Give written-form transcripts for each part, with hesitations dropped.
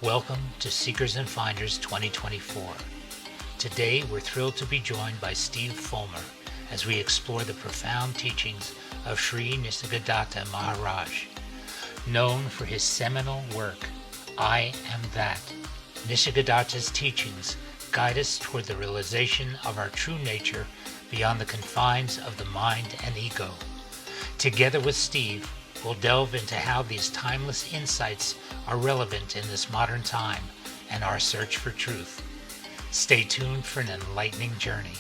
Welcome to Seekers and Finders 2024. Today we're thrilled to be joined by Steve Follmer as we explore the profound teachings of Sri Nisargadatta Maharaj. Known for his seminal work, I Am That, Nisargadatta's teachings guide us toward the realization of our true nature beyond the confines of the mind and ego. Together with Steve, we'll delve into how these timeless insights are relevant in this modern time and our search for truth. Stay tuned for an enlightening journey.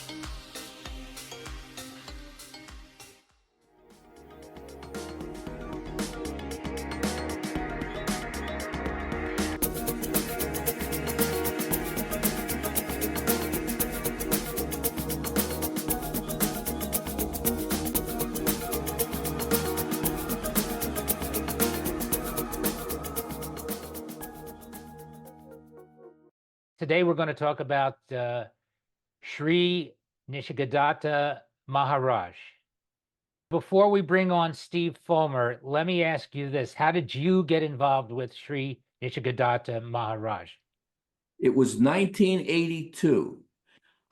Today we're going to talk about Sri Nisargadatta Maharaj. Before we bring on Steve Follmer, let me ask you this. How did you get involved with Sri Nisargadatta Maharaj? It was 1982.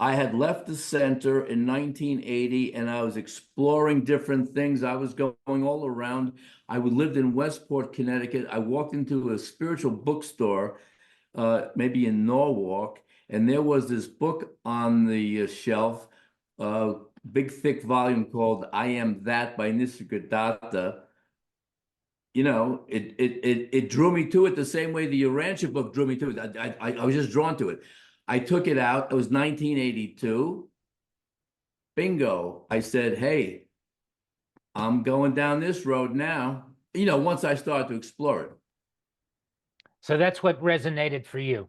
I had left the center in 1980 and I was exploring different things. I was going all around. I lived in Westport, Connecticut. I walked into a spiritual bookstore, maybe in Norwalk, and there was this book on the shelf, big thick volume called I Am That by Nisargadatta. It drew me to it the same way the Urantia book drew me to it. I was just drawn to it. I took it out. It was 1982. Bingo. I said, hey, I'm going down this road now. Once I started to explore it. So that's what resonated for you.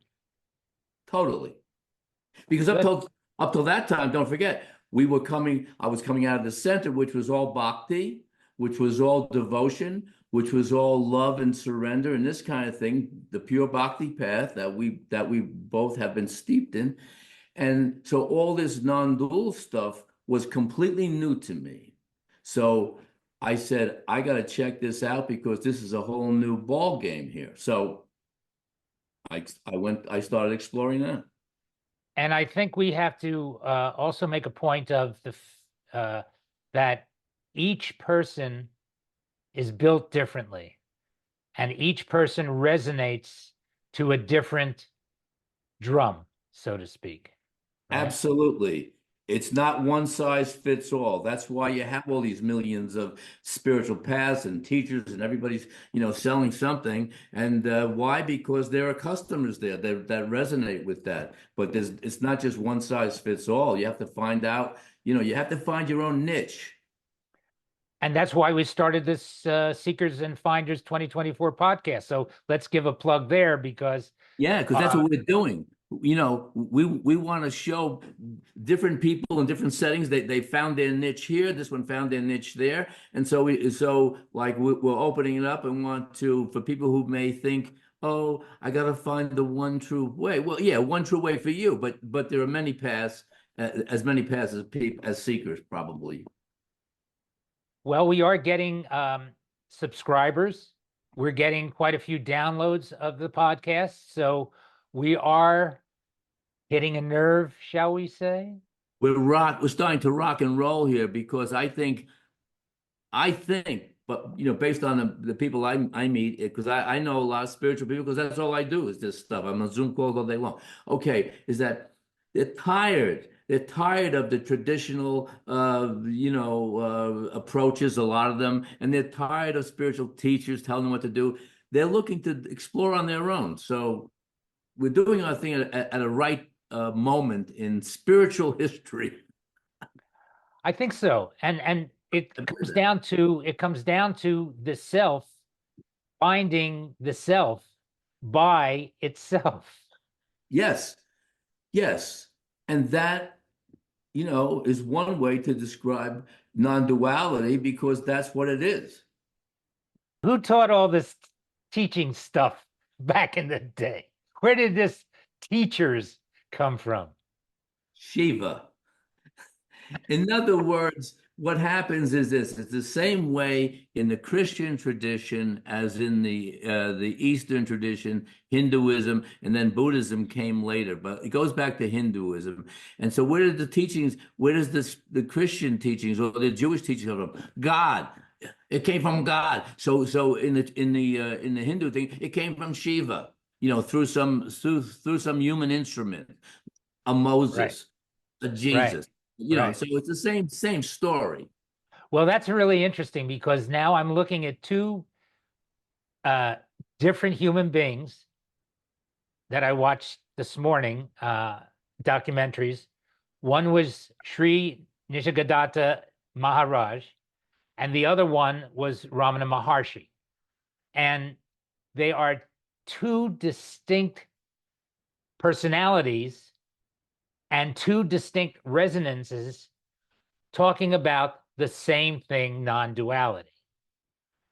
Totally. Because up till that time, don't forget, I was coming out of the center, which was all bhakti, which was all devotion, which was all love and surrender and this kind of thing, the pure bhakti path that we both have been steeped in. And so all this non-dual stuff was completely new to me. So I said, I got to check this out because this is a whole new ball game here. So I started exploring that. And I think we have to also make a point of that each person is built differently, and each person resonates to a different drum, so to speak. Right? Absolutely. It's not one size fits all. That's why you have all these millions of spiritual paths and teachers and everybody's, selling something. And why? Because there are customers there that resonate with that. But it's not just one size fits all. You have to find out, you have to find your own niche. And that's why we started this Seekers and Finders 2024 podcast. So let's give a plug there because that's what we're doing. We want to show different people in different settings. They found their niche here. This one found their niche there, and so we're opening it up and want to, for people who may think, oh, I got to find the one true way. Well, yeah, one true way for you, but there are many paths, as many paths as seekers probably. Well, we are getting subscribers. We're getting quite a few downloads of the podcast, so we are hitting a nerve, shall we say? We're starting to rock and roll here because I think, but based on the people I meet, because I know a lot of spiritual people, because that's all I do is this stuff. I'm on Zoom calls all day long. Okay, is that they're tired. They're tired of the traditional, approaches, a lot of them, and they're tired of spiritual teachers telling them what to do. They're looking to explore on their own. So we're doing our thing at a right moment in spiritual history. I think so, and it comes down to the self finding the self by itself. Yes, and that is one way to describe non-duality because that's what it is. Who taught all this teaching stuff back in the day? Where did this teachers come from? Shiva. In other words, what happens is this: it's the same way in the Christian tradition as in the Eastern tradition, Hinduism, and then Buddhism came later. But it goes back to Hinduism. And so, where did the teachings? Where does the Christian teachings or the Jewish teachings come from? God. It came from God. So in the Hindu thing, it came from Shiva. Through some human instrument, a Right, Moses, a right, Jesus. right. So it's the same story. Well, that's really interesting because now I'm looking at two uh, different human beings that I watched this morning, documentaries. One was Sri Nisargadatta Maharaj, and the other one was Ramana Maharshi. And they are two distinct personalities and two distinct resonances talking about the same thing, non-duality.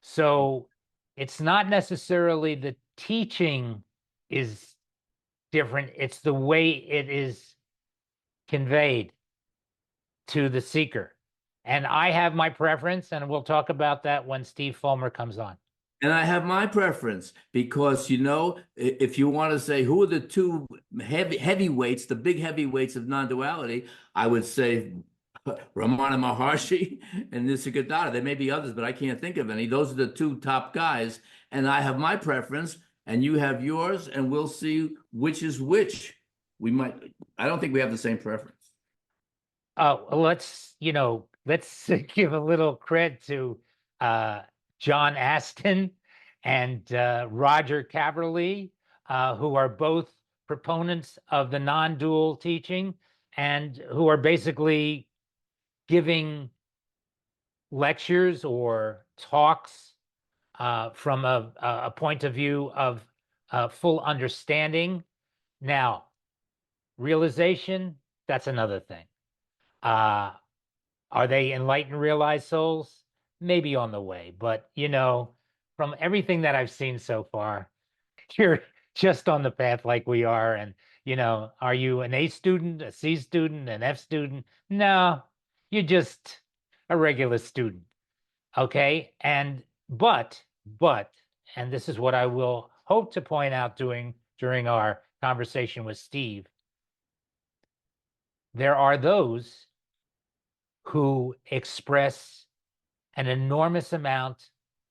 So it's not necessarily the teaching is different, it's the way it is conveyed to the seeker. And I have my preference, and we'll talk about that when Steve Follmer comes on. And I have my preference because, if you want to say who are the two heavyweights, the big heavyweights of non-duality, I would say Ramana Maharshi and Nisargadatta. There may be others, but I can't think of any. Those are the two top guys. And I have my preference, and you have yours, and we'll see which is which. I don't think we have the same preference. Let's give a little credit to John Aston and Roger Caverly, who are both proponents of the non-dual teaching and who are basically giving lectures or talks from a point of view of full understanding. Now, realization, that's another thing. Are they enlightened, realized souls? Maybe on the way, but from everything that I've seen so far, you're just on the path like we are. And are you an A student, a C student, an F student? No, you're just a regular student. Okay. But, and this is what I will hope to point out during our conversation with Steve, there are those who express an enormous amount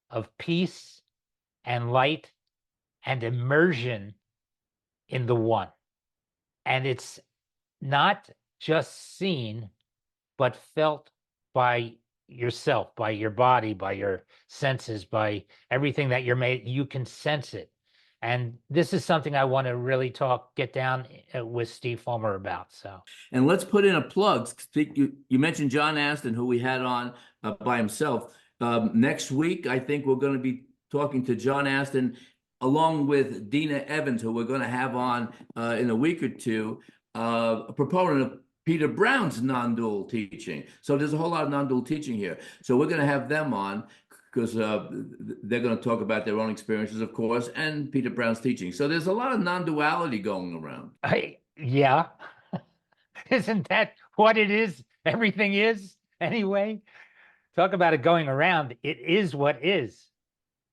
of peace and light and immersion in the one. And it's not just seen, but felt by yourself, by your body, by your senses, by everything that you're made. You can sense it. And this is something I want to really get down with Steve Follmer about. So, and let's put in a plug. You mentioned John Aston, who we had on by himself. Next week, I think we're going to be talking to John Aston along with Dina Evans, who we're going to have on in a week or two, a proponent of Peter Brown's non-dual teaching. So there's a whole lot of non-dual teaching here. So we're going to have them on because they're going to talk about their own experiences, of course, and Peter Brown's teaching. So there's a lot of non-duality going around. Yeah. Isn't that what it is? Everything is anyway. Talk about it going around. It is what is,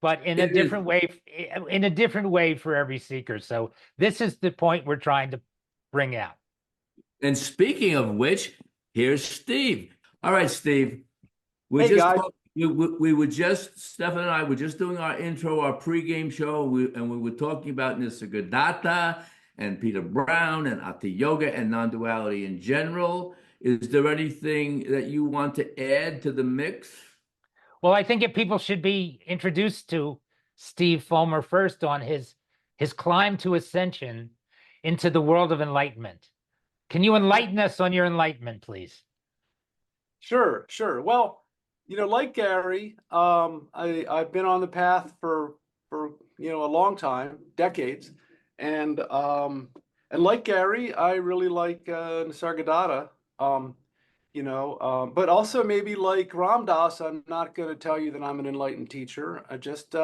but in a different way for every seeker. So this is the point we're trying to bring out. And speaking of which, here's Steve. All right, Steve. Hey, guys. We were just, Stefan and I were just doing our intro, our pregame show, and we were talking about Nisargadatta and Peter Brown and Ati Yoga and non-duality in general. Is there anything that you want to add to the mix? Well, I think if people should be introduced to Steve Follmer first on his climb to ascension into the world of enlightenment. Can you enlighten us on your enlightenment, please? Sure. Well, like Gary, I've been on the path for a long time, decades, and like Gary, I really like Nisargadatta, but also maybe like Ram Dass, I'm not going to tell you that I'm an enlightened teacher. I just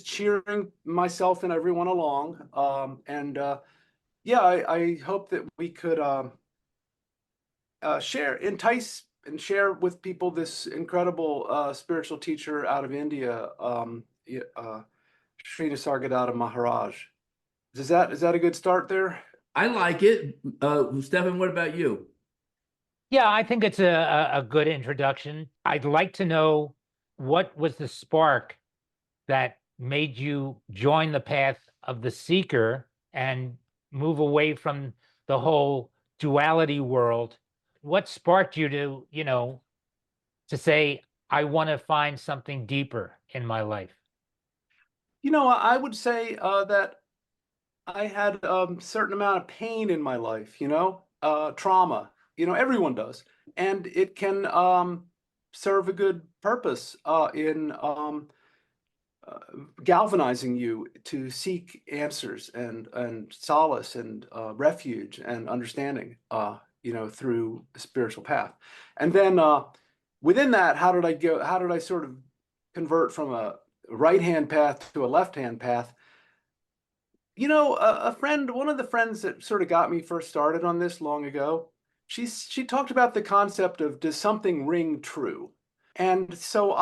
cheering myself and everyone along, yeah, I hope that we could entice and share with people this incredible spiritual teacher out of India, Sri Nisargadatta Maharaj. Is that a good start there? I like it. Stefan, what about you? Yeah, I think it's a good introduction. I'd like to know what was the spark that made you join the path of the seeker and move away from the whole duality world. What sparked you to, to say, I want to find something deeper in my life? I would say that I had a certain amount of pain in my life, trauma, everyone does. And it can serve a good purpose in galvanizing you to seek answers and solace and refuge and understanding, through the spiritual path. And then within that, how did I sort of convert from a right-hand path to a left-hand path? A friend, one of the friends that sort of got me first started on this long ago, she talked about the concept of, does something ring true? And so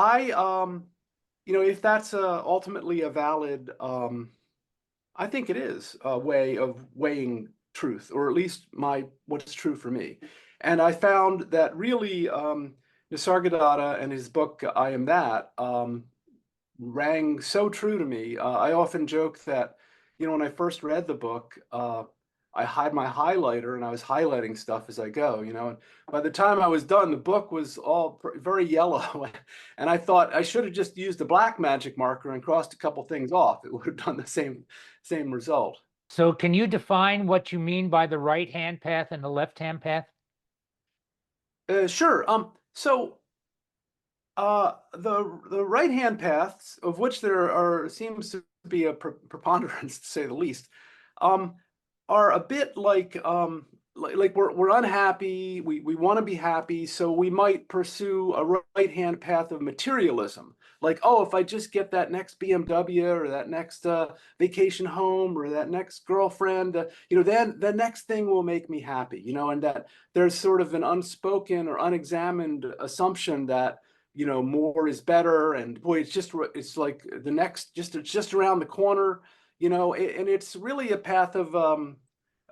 if that's ultimately a valid, I think it is a way of weighing truth, or at least what's true for me. And I found that really Nisargadatta and his book, I Am That, rang so true to me. I often joke that, when I first read the book, I had my highlighter and I was highlighting stuff as I go, and by the time I was done, the book was all very yellow. And I thought I should have just used a black magic marker and crossed a couple things off. It would have done the same result. So can you define what you mean by the right-hand path and the left-hand path? Sure. So the right-hand paths, of which seems to be a preponderance, to say the least, are a bit like we're unhappy. We want to be happy, so we might pursue a right-hand path of materialism. Like, oh, if I just get that next BMW or that next vacation home or that next girlfriend, then the next thing will make me happy. And that there's sort of an unspoken or unexamined assumption that more is better, and boy, it's like the next, it's just around the corner, and it's really a path of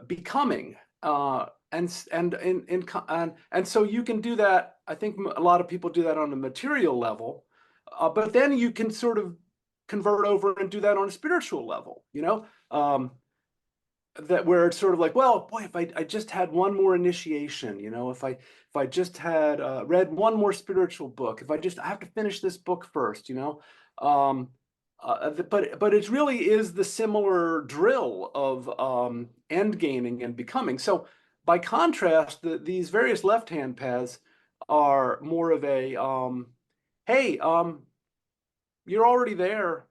becoming, and so you can do that. I think a lot of people do that on a material level, but then you can sort of convert over and do that on a spiritual level, that where it's sort of like, well, boy, if I just had one more initiation, if I just had read one more spiritual book, I have to finish this book first, but it really is the similar drill of end gaming and becoming. So by contrast, these various left-hand paths are more of a, hey, you're already there.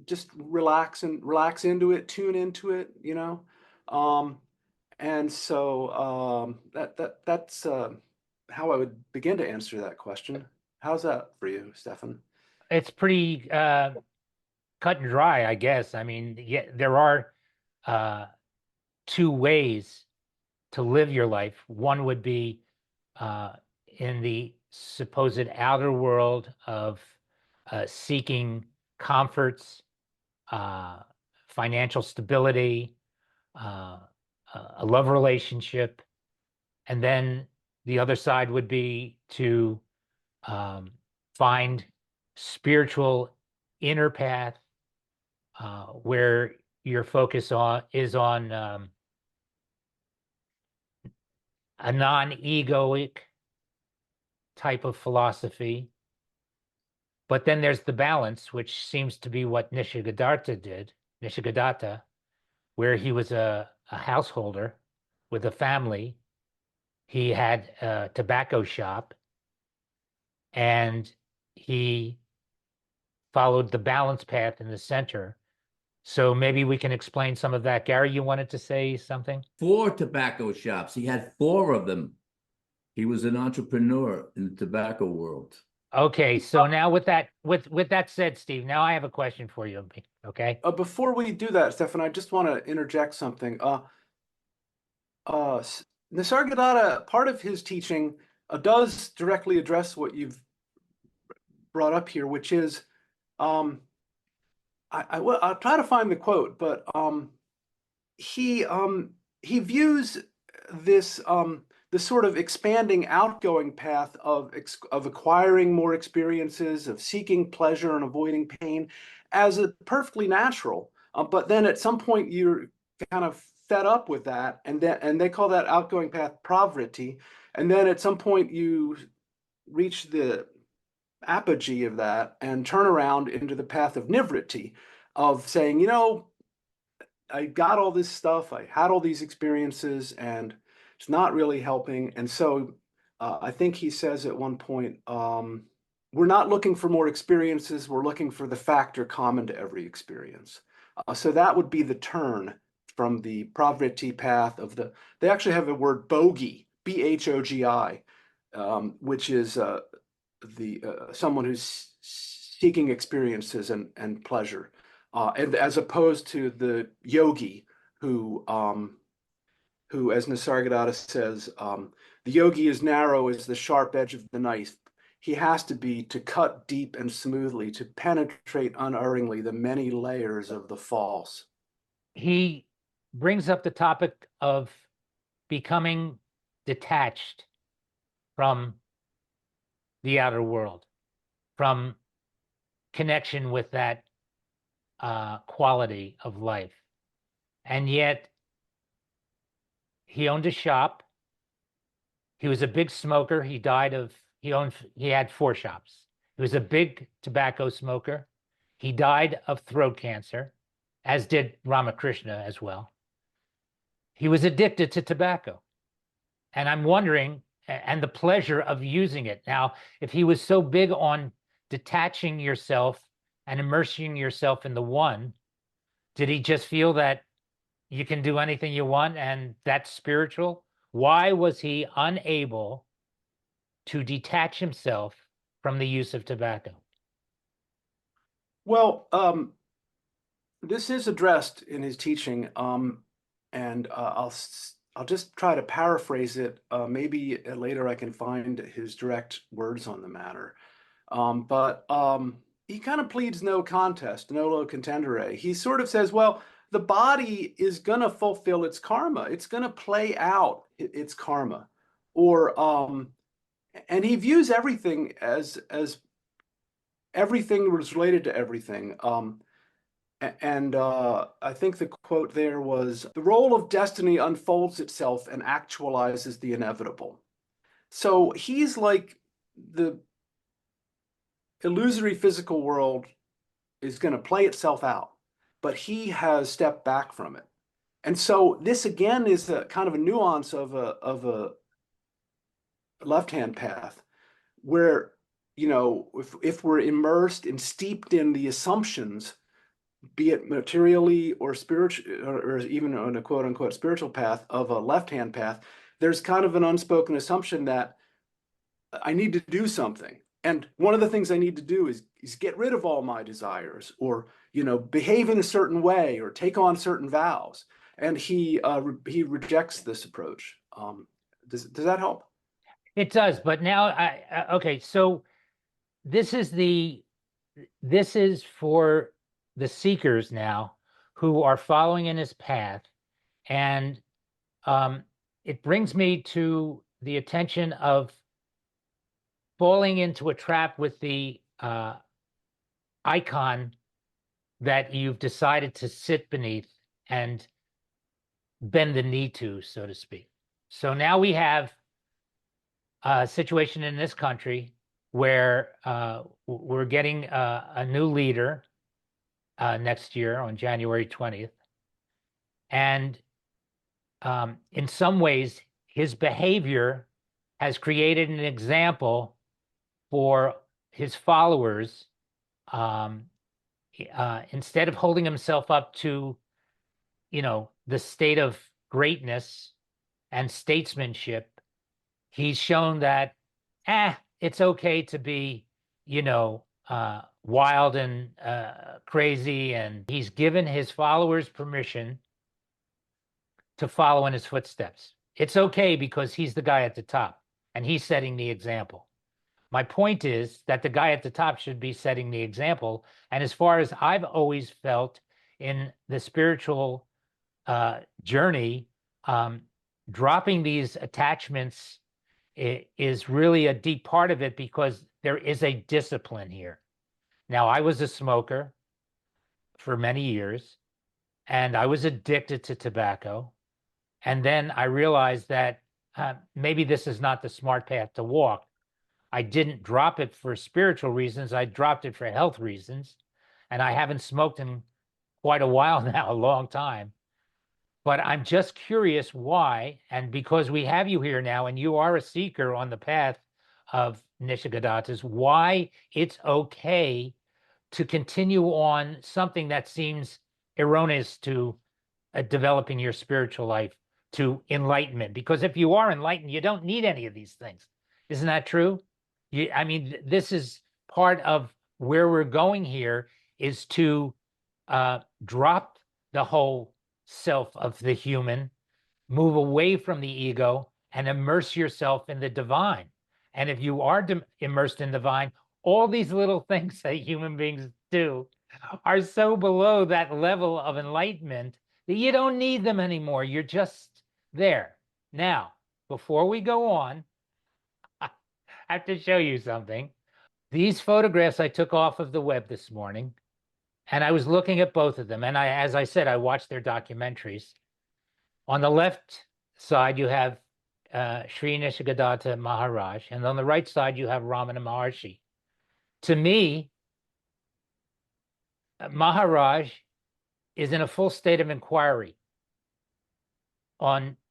Just relax into it, tune into it, and so that's how I would begin to answer that question. How's that for you, Stefan? It's pretty cut and dry, I guess. I mean, yeah, there are two ways to live your life. One would be in the supposed outer world of seeking comforts, financial stability, a love relationship. And then the other side would be to find spiritual inner path where your focus is on a non-egoic type of philosophy. But then there's the balance, which seems to be what Nisargadatta, where he was a householder with a family. He had a tobacco shop, and he followed the balance path in the center. So maybe we can explain some of that. Gary, you wanted to say something? 4 tobacco shops. He had 4 of them. He was an entrepreneur in the tobacco world. Okay, so now with that said, Steve, now I have a question for you. Okay. Before we do that, Stefan, I just want to interject something. Nisargadatta, part of his teaching does directly address what you've brought up here, which is, I'll try to find the quote, but he views this the sort of expanding outgoing path of acquiring more experiences, of seeking pleasure and avoiding pain, as a perfectly natural. But then at some point you're kind of fed up with that, and they call that outgoing path prakriti. And then at some point you reach the apogee of that and turn around into the path of nivritti, of saying, you know, I got all this stuff, I had all these experiences, and it's not really helping. And so I think he says at one point, we're not looking for more experiences, we're looking for the factor common to every experience. So that would be the turn from the prakriti path of they actually have a word bhogi, B-H-O-G-I, which is someone who's seeking experiences and pleasure. And as opposed to the yogi who, as Nisargadatta says, the yogi is narrow as the sharp edge of the knife. He has to be to cut deep and smoothly, to penetrate unerringly the many layers of the false. He brings up the topic of becoming detached from the outer world, from connection with that quality of life. And yet he owned a shop. He was a big smoker. He had 4 shops. He was a big tobacco smoker. He died of throat cancer, as did Ramakrishna as well. He was addicted to tobacco. And I'm wondering, and the pleasure of using it. Now, if he was so big on detaching yourself and immersing yourself in the one, did he just feel that you can do anything you want and that's spiritual? Why was he unable to detach himself from the use of tobacco? Well, this is addressed in his teaching, and I'll just try to paraphrase it. Maybe later I can find his direct words on the matter. But he kind of pleads no contest, nolo contendere. He sort of says, well, the body is going to fulfill its karma. It's going to play out its karma, and he views everything as everything was related to everything. And I think the quote there was, the role of destiny unfolds itself and actualizes the inevitable. So he's like, the illusory physical world is going to play itself out, but he has stepped back from it. And so this again is a kind of a nuance of a left-hand path, where, you know, if we're immersed and steeped in the assumptions, be it materially or spiritual, or even on a quote unquote spiritual path of a left-hand path, there's kind of an unspoken assumption that I need to do something. And one of the things I need to do is get rid of all my desires, or, you know, behave in a certain way, or take on certain vows. And he rejects this approach. Does that help? It does, but now okay, so this is for the seekers now who are following in his path, and it brings me to the attention of falling into a trap with the icon that you've decided to sit beneath and bend the knee to, so to speak. So now we have a situation in this country where we're getting a new leader next year on January 20th. And in some ways, his behavior has created an example for his followers. Instead of holding himself up to, you know, the state of greatness and statesmanship, he's shown that, it's okay to be, you know, wild and crazy. And he's given his followers permission to follow in his footsteps. It's okay because he's the guy at the top. and he's setting the example. My point is that the guy at the top should be setting the example. And as far as I've always felt in the spiritual journey, dropping these attachments is really a deep part of it, because there is a discipline here. Now, I was a smoker for many years, and I was addicted to tobacco. And then I realized that maybe this is not the smart path to walk. I didn't drop it for spiritual reasons. I dropped it for health reasons. And I haven't smoked in quite a while now, a long time. But I'm just curious why. And because we have you here now, and you are a seeker on the path of Nisargadatta's, why it's okay to continue on something that seems erroneous to developing your spiritual life to enlightenment. Because if you are enlightened, you don't need any of these things. Isn't that true? I mean, this is part of where we're going here, is to drop the whole self of the human, move away from the ego, and immerse yourself in the divine. And if you are immersed in divine, all these little things that human beings do are so below that level of enlightenment that you don't need them anymore. You're just there. Now, before we go on, I have to show you something. These photographs I took off of the web this morning, and I was looking at both of them. And as I said, I watched their documentaries. On the left side, you have Sri Nisargadatta Maharaj, and on the right side, you have Ramana Maharshi. To me, Maharaj is in a full state of inquiry,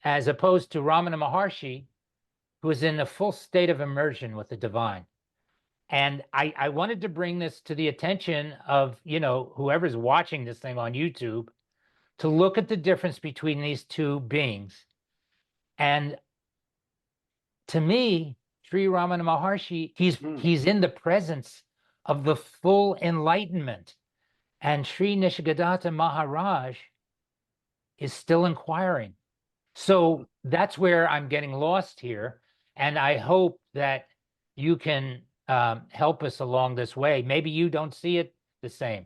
as opposed to Ramana Maharshi, who is in a full state of immersion with the divine. And I wanted to bring this to the attention of, whoever's watching this thing on YouTube, to look at the difference between these two beings. And to me, Sri Ramana Maharshi, he's in the presence of the full enlightenment. And Sri Nisargadatta Maharaj is still inquiring. So that's where I'm getting lost here. And I hope that you can help us along this way. Maybe you don't see it the same.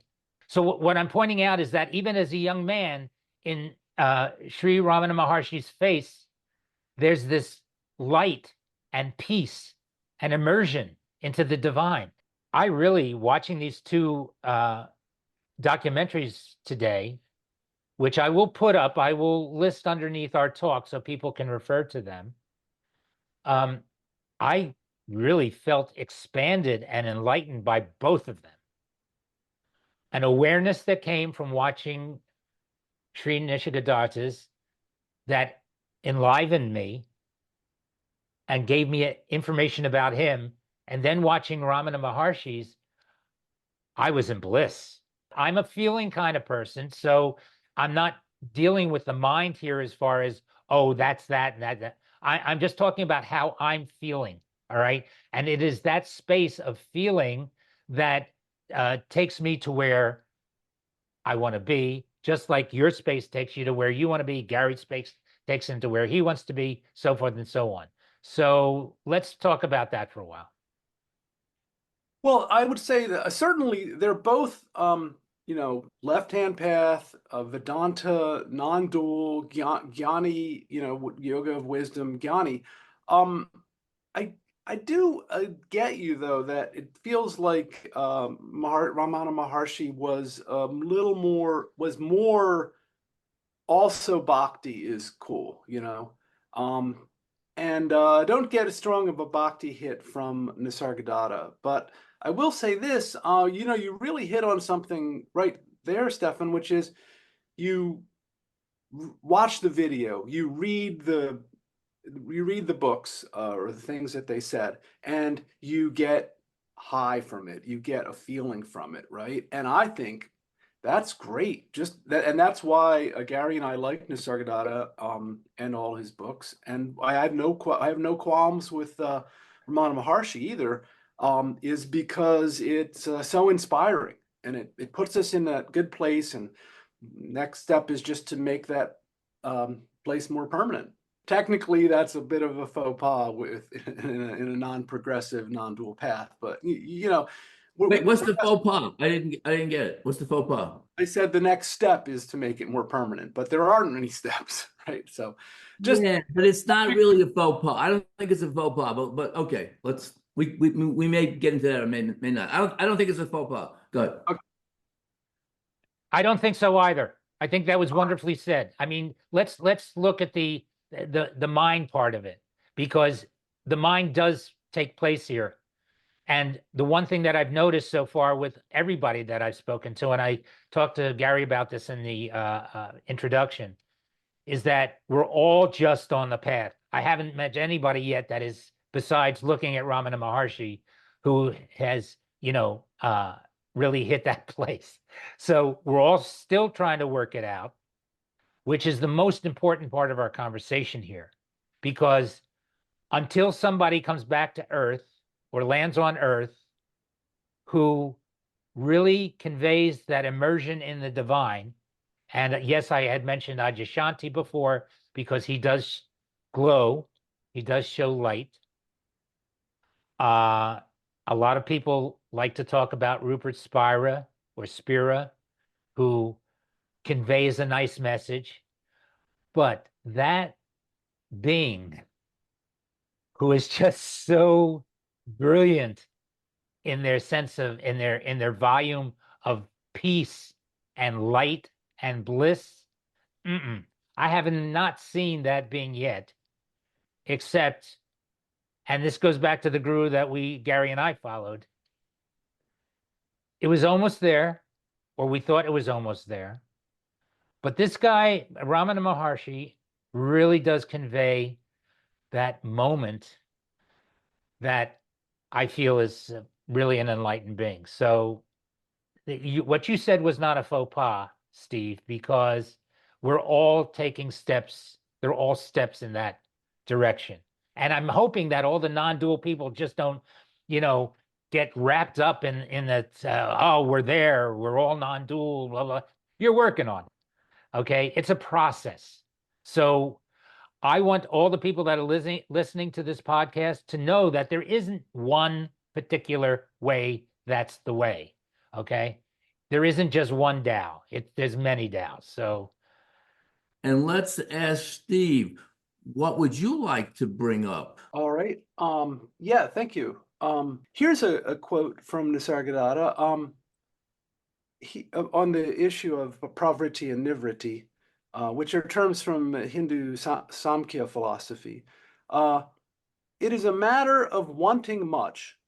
So what I'm pointing out is that even as a young man, in Sri Ramana Maharshi's face, there's this light and peace and immersion into the divine. I really, watching these two documentaries today, which I will put up, I will list underneath our talk so people can refer to them. I really felt expanded and enlightened by both of them. An awareness that came from watching Sri Nisargadatta's that enlivened me and gave me information about him. And then watching Ramana Maharshi's, I was in bliss. I'm a feeling kind of person, so I'm not dealing with the mind here as far as, oh, that's that and that. I'm just talking about how I'm feeling, all right? And it is that space of feeling that takes me to where I want to be, just like your space takes you to where you want to be. Gary's space takes him to where he wants to be, so forth and so on. So let's talk about that for a while. Well, I would say that certainly they're both, left-hand path, Vedanta, non-dual, Jnani, yoga of wisdom, Jnani. I do get you, though, that it feels like Ramana Maharshi was more also bhakti is cool, and don't get as strong of a bhakti hit from Nisargadatta. But I will say this, you really hit on something right there, Stefan, which is you watch the video, you read the books or the things that they said, and you get high from it. You get a feeling from it, right? And I think that's great. Just that, and that's why Gary and I like Nisargadatta and all his books. And I have no qualms with Ramana Maharshi either. Is because it's so inspiring, and it puts us in that good place. And next step is just to make that place more permanent. technically that's a bit of a faux pas with in a non-progressive, non-dual path. But you know, Wait, what's the faux pas? I didn't get it. What's the faux pas? I said the next step is to make it more permanent, but there aren't any steps, right? So just Yeah, but it's not really a faux pas. I don't think it's a faux pas, but okay, we may get into that or may not. I don't think it's a faux pas. Good. okay. I don't think so either. I think that was wonderfully said. I mean, let's look at the mind part of it, because the mind does take place here. And the one thing that I've noticed so far with everybody that I've spoken to, and I talked to Gary about this in the introduction, is that we're all just on the path. I haven't met anybody yet that is, besides looking at Ramana Maharshi, who has, really hit that place. So we're all still trying to work it out, which is the most important part of our conversation here, because until somebody comes back to Earth or lands on Earth who really conveys that immersion in the divine. And yes, I had mentioned Adyashanti before, because he does glow, he does show light. A lot of people like to talk about Rupert Spira or Spira, who conveys a nice message. But that being who is just so brilliant in their sense of in their volume of peace and light and bliss. I have not seen that being yet, except, and this goes back to the guru that Gary and I followed. It was almost there, or we thought it was almost there. But this guy, Ramana Maharshi, really does convey that moment that I feel is really an enlightened being. So what you said was not a faux pas, Steve, because we're all taking steps. They're all steps in that direction. And I'm hoping that all the non-dual people just don't, get wrapped up in that, oh, we're there, we're all non-dual, blah, blah. You're working on it, okay? It's a process. So I want all the people that are listening to this podcast to know that there isn't one particular way that's the way, okay? There isn't just one Tao. There's many Taos. So, And let's ask Steve, what would you like to bring up? All right. Yeah, thank you. Here's a quote from Nisargadatta. On the issue of pravriti and nivriti, which are terms from Hindu Samkhya philosophy. It is a matter of wanting much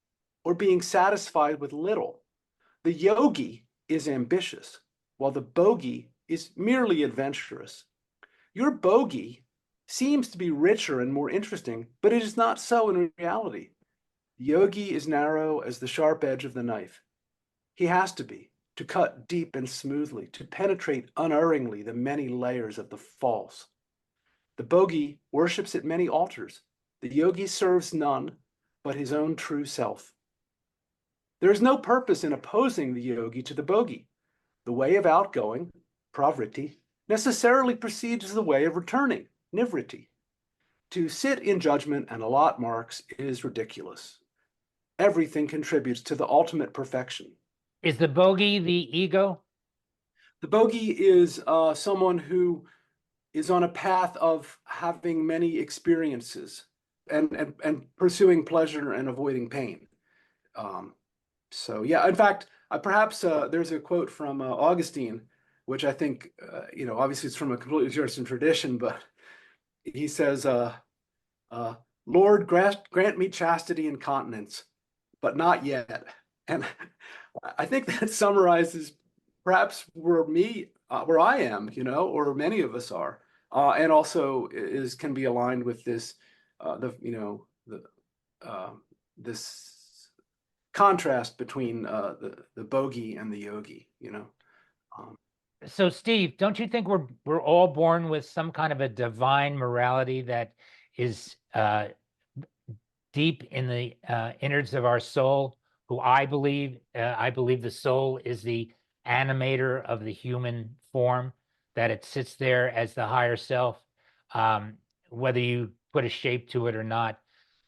or being satisfied with little. The yogi is ambitious, while the bogi is merely adventurous. Your bogi seems to be richer and more interesting, but it is not so in reality. The yogi is narrow as the sharp edge of the knife. He has to be, to cut deep and smoothly, to penetrate unerringly the many layers of the false. The bogi worships at many altars. The yogi serves none but his own true self. There is no purpose in opposing the yogi to the bogi. The way of outgoing, pravriti, necessarily precedes the way of returning, nivriti. To sit in judgment and allot marks is ridiculous. Everything contributes to the ultimate perfection. is the bogey the ego? The bogi is someone who is on a path of having many experiences and pursuing pleasure and avoiding pain. So yeah, in fact, perhaps there's a quote from Augustine, which I think, obviously it's from a completely different tradition, but he says, Lord, grant me chastity and continence, but not yet. And I think that summarizes perhaps where I am, or many of us are, and also can be aligned with this, this contrast between the bogi and the yogi, So, Steve, don't you think we're all born with some kind of a divine morality that is deep in the innards of our soul? Who I believe the soul is the animator of the human form, that it sits there as the higher self. whether you put a shape to it or not.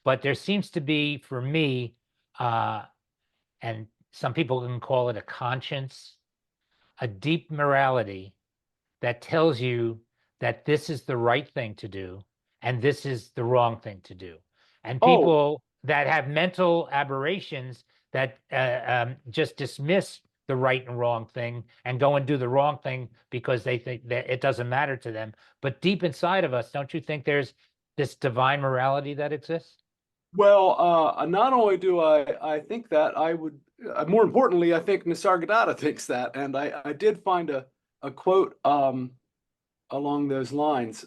But there seems to be, for me, and some people can call it a conscience, a deep morality that tells you that this is the right thing to do and this is the wrong thing to do. And Oh, people that have mental aberrations that just dismiss the right and wrong thing and go and do the wrong thing because they think that it doesn't matter to them. But deep inside of us, don't you think there's this divine morality that exists? well, not only do I think that, I would, more importantly, I think Nisargadatta thinks that. And I did find a quote along those lines,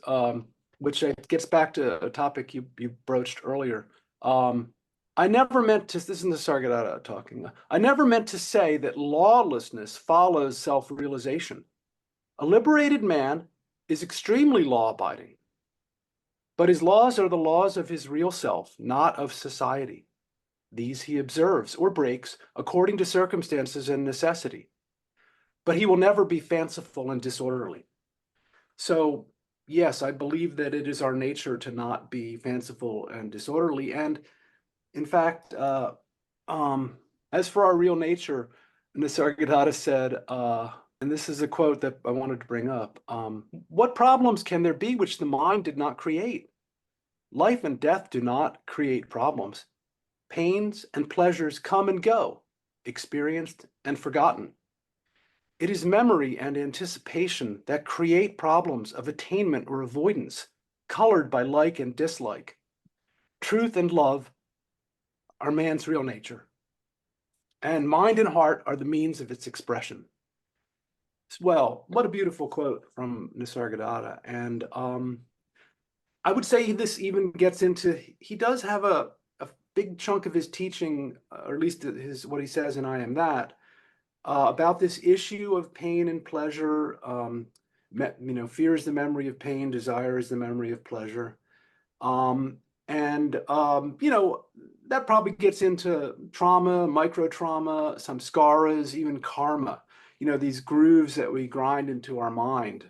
which gets back to a topic you broached earlier. I never meant to, this is Nisargadatta talking, I never meant to say that lawlessness follows self-realization. A liberated man is extremely law-abiding, but his laws are the laws of his real self, not of society. These he observes or breaks according to circumstances and necessity, but he will never be fanciful and disorderly. So, yes, I believe that it is our nature to not be fanciful and disorderly. And in fact, as for our real nature, Nisargadatta said, and this is a quote that I wanted to bring up, what problems can there be which the mind did not create? Life and death do not create problems. Pains and pleasures come and go, experienced and forgotten. It is memory and anticipation that create problems of attainment or avoidance, colored by like and dislike. Truth and love are man's real nature, and mind and heart are the means of its expression. Well, what a beautiful quote from Nisargadatta. And I would say this even gets into, he does have a big chunk of his teaching, or at least his what he says in I Am That, about this issue of pain and pleasure. Fear is the memory of pain, desire is the memory of pleasure. That probably gets into trauma, micro trauma, samskaras, even karma, these grooves that we grind into our mind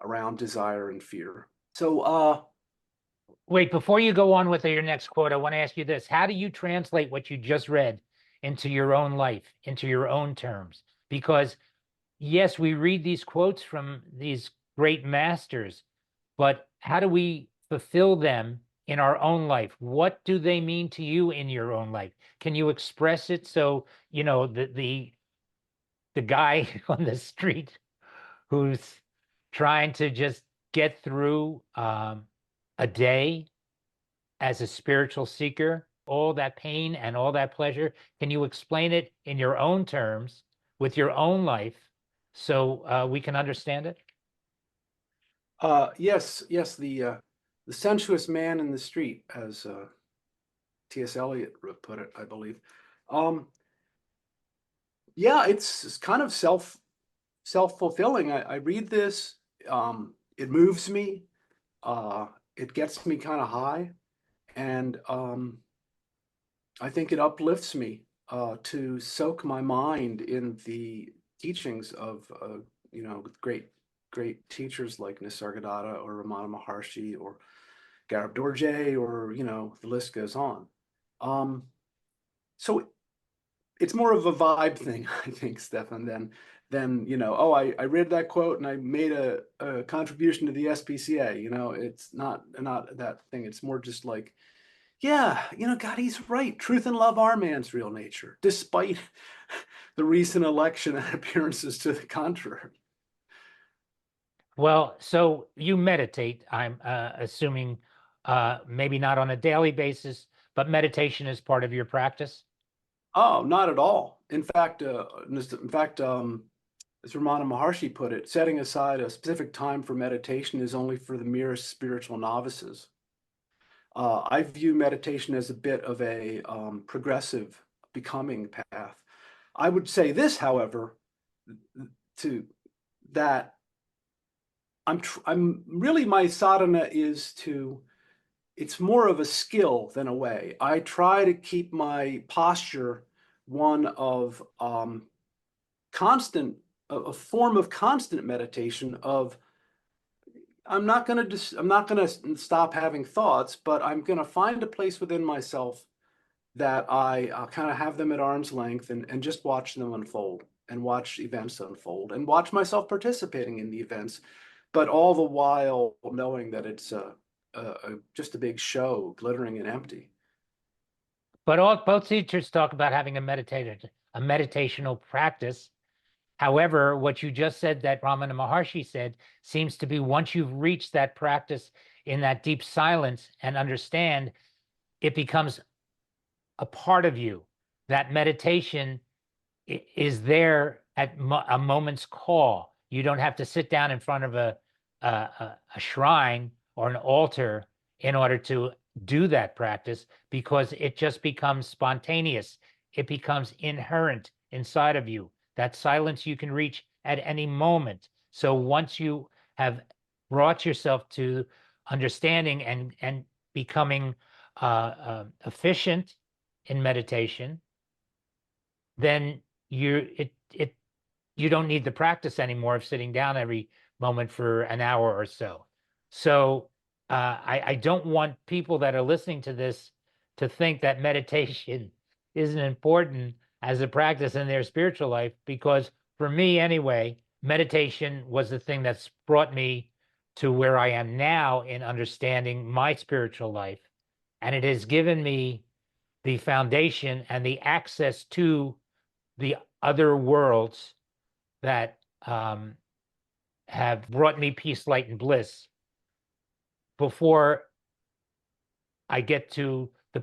around desire and fear. So, Wait, before you go on with your next quote, I want to ask you this. How do you translate what you just read into your own life, into your own terms? Because yes, we read these quotes from these great masters, but how do we fulfill them in our own life? What do they mean to you in your own life? Can you express it so, the guy on the street who's trying to just get through a day as a spiritual seeker, all that pain and all that pleasure, can you explain it in your own terms with your own life so we can understand it? yes, the sensuous man in the street, as T.S. Eliot put it, I believe. Yeah, it's kind of self-fulfilling. I read this, it moves me, it gets me kind of high, and I think it uplifts me to soak my mind in the teachings of great teachers like Nisargadatta or Ramana Maharshi or Garab Dorje, or the list goes on. So it's more of a vibe thing, I think, Stefan, than oh, I read that quote and I made a contribution to the SPCA. It's not that thing. It's more just like, yeah, God, he's right. Truth and love are man's real nature, despite the recent election and appearances to the contrary. Well, so you meditate, I'm assuming, maybe not on a daily basis, but meditation is part of your practice. Oh, not at all. In fact, as Ramana Maharshi put it, setting aside a specific time for meditation is only for the merest spiritual novices. I view meditation as a bit of a progressive becoming path. I would say this, however, to that I'm really, my sadhana it's more of a skill than a way. I try to keep my posture one of a form of constant meditation, of I'm not going to I'm not going to stop having thoughts, but I'm going to find a place within myself that I kind of have them at arm's length and just watch them unfold and watch events unfold and watch myself participating in the events, but all the while knowing that it's just a big show, glittering and empty. But both teachers talk about having a meditational practice. However, what you just said that Ramana Maharshi said seems to be once you've reached that practice in that deep silence and understand, it becomes a part of you. That meditation is there at a moment's call. You don't have to sit down in front of a shrine or an altar in order to do that practice, because it just becomes spontaneous. It becomes inherent inside of you. That silence you can reach at any moment. So once you have brought yourself to understanding and becoming efficient in meditation, then you don't need the practice anymore of sitting down every moment for an hour or so. So I don't want people that are listening to this to think that meditation isn't important as a practice in their spiritual life, because for me anyway, meditation was the thing that's brought me to where I am now in understanding my spiritual life. And it has given me the foundation and the access to the other worlds that have brought me peace, light, and bliss before I get to the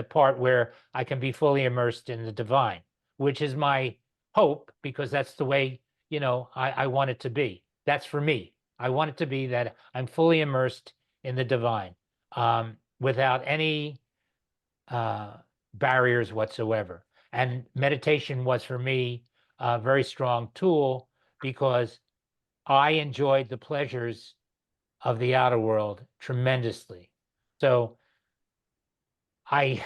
part where I can be fully immersed in the divine, which is my hope, because that's the way, I want it to be. That's for me. I want it to be that I'm fully immersed in the divine, without any barriers whatsoever. And meditation was for me a very strong tool, because I enjoyed the pleasures of the outer world tremendously. So I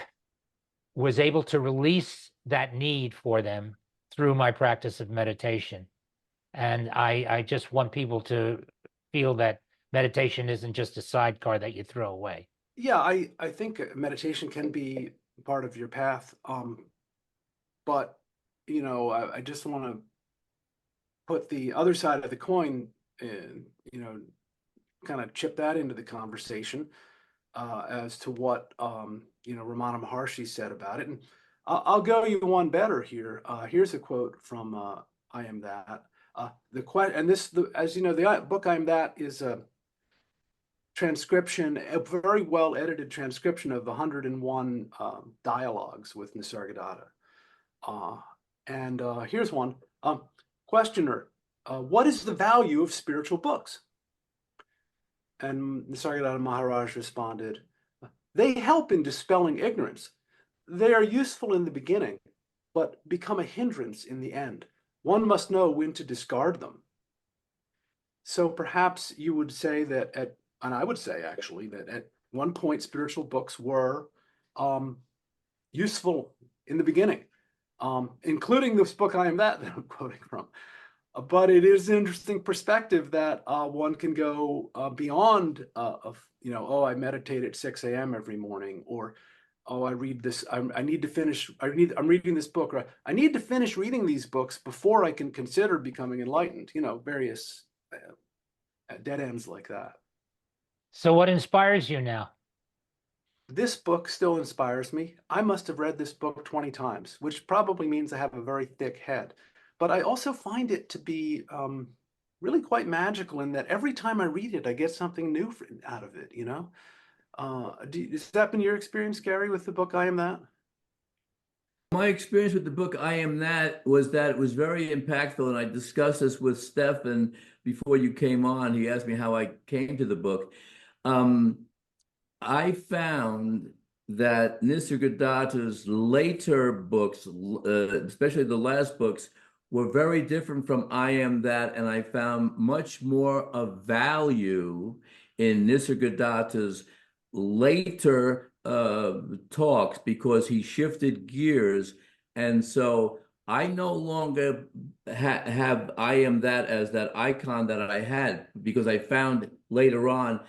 was able to release that need for them through my practice of meditation. And I just want people to feel that meditation isn't just a sidecar that you throw away. Yeah, I think meditation can be part of your path. But I just want to put the other side of the coin in, kind of chip that into the conversation as to what Ramana Maharshi said about it. And I'll go you one better here. Here's a quote from I Am That. As you know, the book I Am That is a transcription, a very well edited transcription of the 101 dialogues with Nisargadatta. And here's one. Questioner, what is the value of spiritual books? And Nisargadatta Maharaj responded, they help in dispelling ignorance. They are useful in the beginning, but become a hindrance in the end. One must know when to discard them. So perhaps you would say that and I would say actually that at one point spiritual books were useful in the beginning, including this book I Am That I'm quoting from. But it is an interesting perspective that one can go beyond I meditate at 6 a.m. every morning, or I read this. I need to finish. I'm reading this book, or I need to finish reading these books before I can consider becoming enlightened. Various dead ends like that. So what inspires you now? This book still inspires me. I must have read this book 20 times, which probably means I have a very thick head. But I also find it to be really quite magical in that every time I read it, I get something new out of it, Has that been your experience, Gary, with the book I Am That? My experience with the book I Am That was that it was very impactful, and I discussed this with Stefan before you came on. He asked me how I came to the book. I found that Nisargadatta's later books, especially the last books, were very different from I Am That, and I found much more of value in Nisargadatta's later talks, because he shifted gears. And so I no longer have I am that as that icon that I had, because I found later on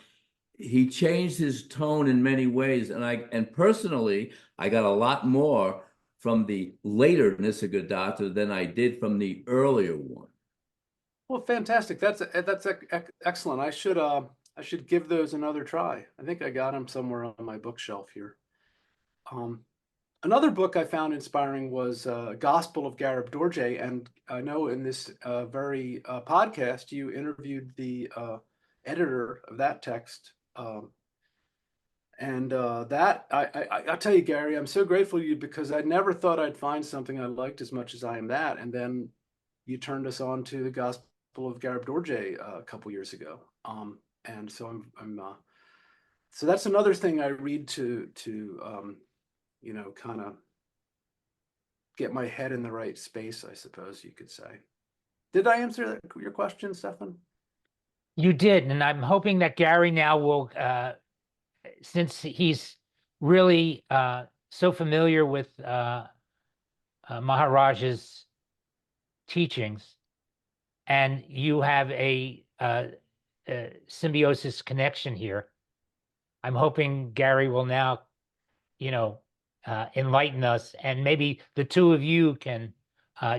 he changed his tone in many ways, and personally I got a lot more from the later Nisargadatta than I did from the earlier one. Well, fantastic. That's excellent. I should give those another try. I think I got them somewhere on my bookshelf here. Another book I found inspiring was Gospel of Garab Dorje, and I know in this very podcast you interviewed the editor of that text. I'll tell you, Gary, I'm so grateful to you, because I never thought I'd find something I liked as much as I am that. And then you turned us on to the Gospel of Garab Dorje a couple years ago. And so so that's another thing I read to kind of get my head in the right space, I suppose you could say. Did I answer your question, Stefan? You did, and I'm hoping that Gary now will, since he's really so familiar with Maharaj's teachings, and you have a symbiosis connection here. I'm hoping Gary will now, enlighten us, and maybe the two of you can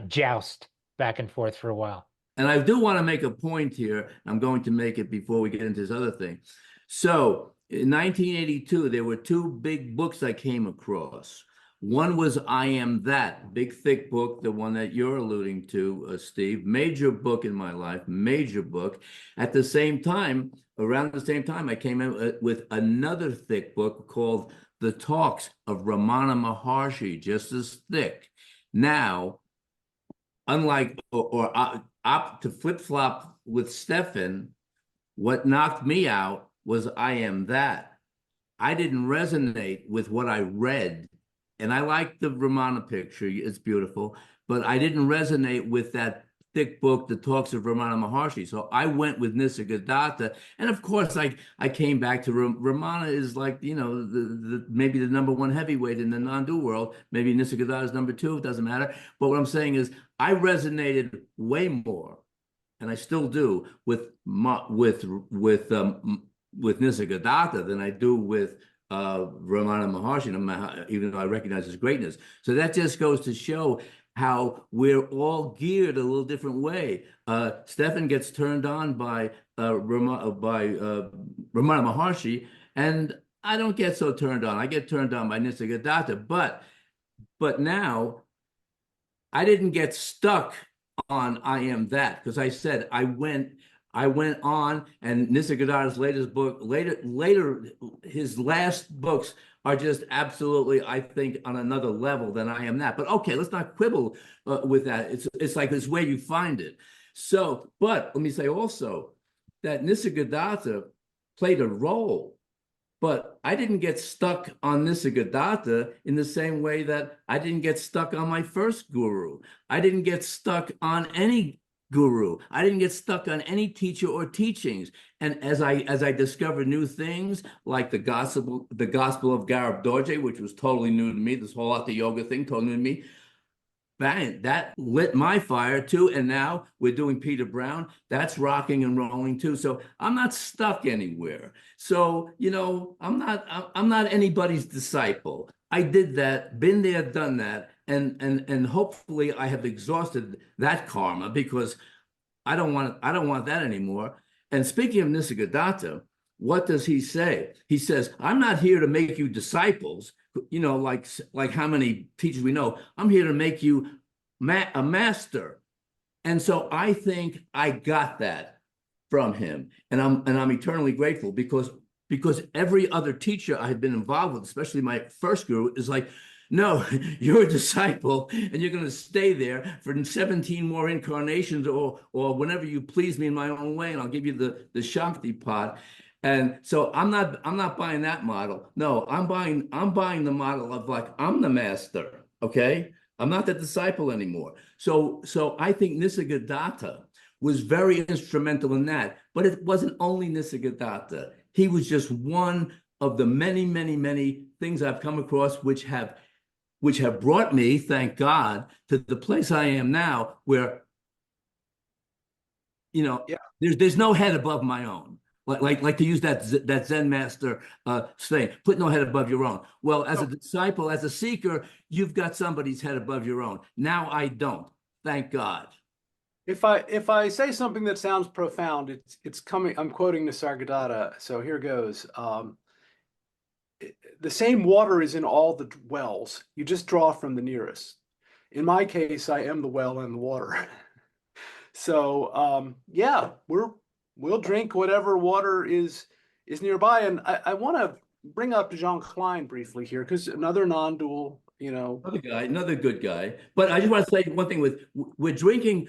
joust back and forth for a while. And I do want to make a point here. I'm going to make it before we get into this other thing. So in 1982, there were two big books I came across. One was I Am That, big, thick book, the one that you're alluding to, Steve. Major book in my life, major book. At the same time, around the same time, I came in with another thick book called The Talks of Ramana Maharshi, just as thick. Now, unlike, to flip-flop with Stefan, what knocked me out was I Am That. I didn't resonate with what I read. And I like the Ramana picture, it's beautiful, but I didn't resonate with that thick book, The Talks of Ramana Maharshi. So I went with Nisargadatta. And of course, I came back to Ramana is like, maybe the number one heavyweight in the non-dual world. Maybe Nisargadatta is number two, it doesn't matter. But what I'm saying is I resonated way more, and I still do, with Nisargadatta than I do with Ramana Maharshi, even though I recognize his greatness. So that just goes to show how we're all geared a little different way. Stefan gets turned on by Ramana Maharshi, and I don't get so turned on. I get turned on by Nisargadatta, but now I didn't get stuck on I Am That, because I said I went on, and Nisargadatta's latest book, later, his last books are just absolutely, I think, on another level than I Am That. But okay, let's not quibble with that. It's like it's where you find it. So, but let me say also that Nisargadatta played a role, but I didn't get stuck on Nisargadatta in the same way that I didn't get stuck on my first guru. I didn't get stuck on any guru. I didn't get stuck on any teacher or teachings. And as I discovered new things, like the gospel of Garab Dorje, which was totally new to me, this whole Hatha Yoga thing, totally new to me, bang, that lit my fire too. And now we're doing Peter Brown. That's rocking and rolling too. So I'm not stuck anywhere. So, I'm not anybody's disciple. I did that, been there, done that. And hopefully I have exhausted that karma, because I don't want that anymore. And speaking of Nisargadatta, what does he say? He says, I'm not here to make you disciples, like how many teachers we know. I'm here to make you a master. And so I think I got that from him. And I'm eternally grateful, because every other teacher I had been involved with, especially my first guru, is like, no, you're a disciple, and you're going to stay there for 17 more incarnations, or whenever you please me in my own way, and I'll give you the Shakti pot. And so I'm not buying that model. No, I'm buying the model of, like, I'm the master. Okay, I'm not the disciple anymore. So I think Nisargadatta was very instrumental in that. But it wasn't only Nisargadatta. He was just one of the many, many, many things I've come across which have which have brought me, thank God, to the place I am now, where, Yeah. there's no head above my own. Like to use that Zen master saying, put no head above your own. Well, as a disciple, as a seeker, you've got somebody's head above your own. Now I don't. Thank God. If I say something that sounds profound, it's coming. I'm quoting Nisargadatta, so here goes. The same water is in all the wells. You just draw from the nearest. In my case, I am the well and the water. So yeah, we'll drink whatever water is nearby. And I want to bring up Jean Klein briefly here, because another non-dual, Another guy, another good guy. But I just want to say one thing: we're drinking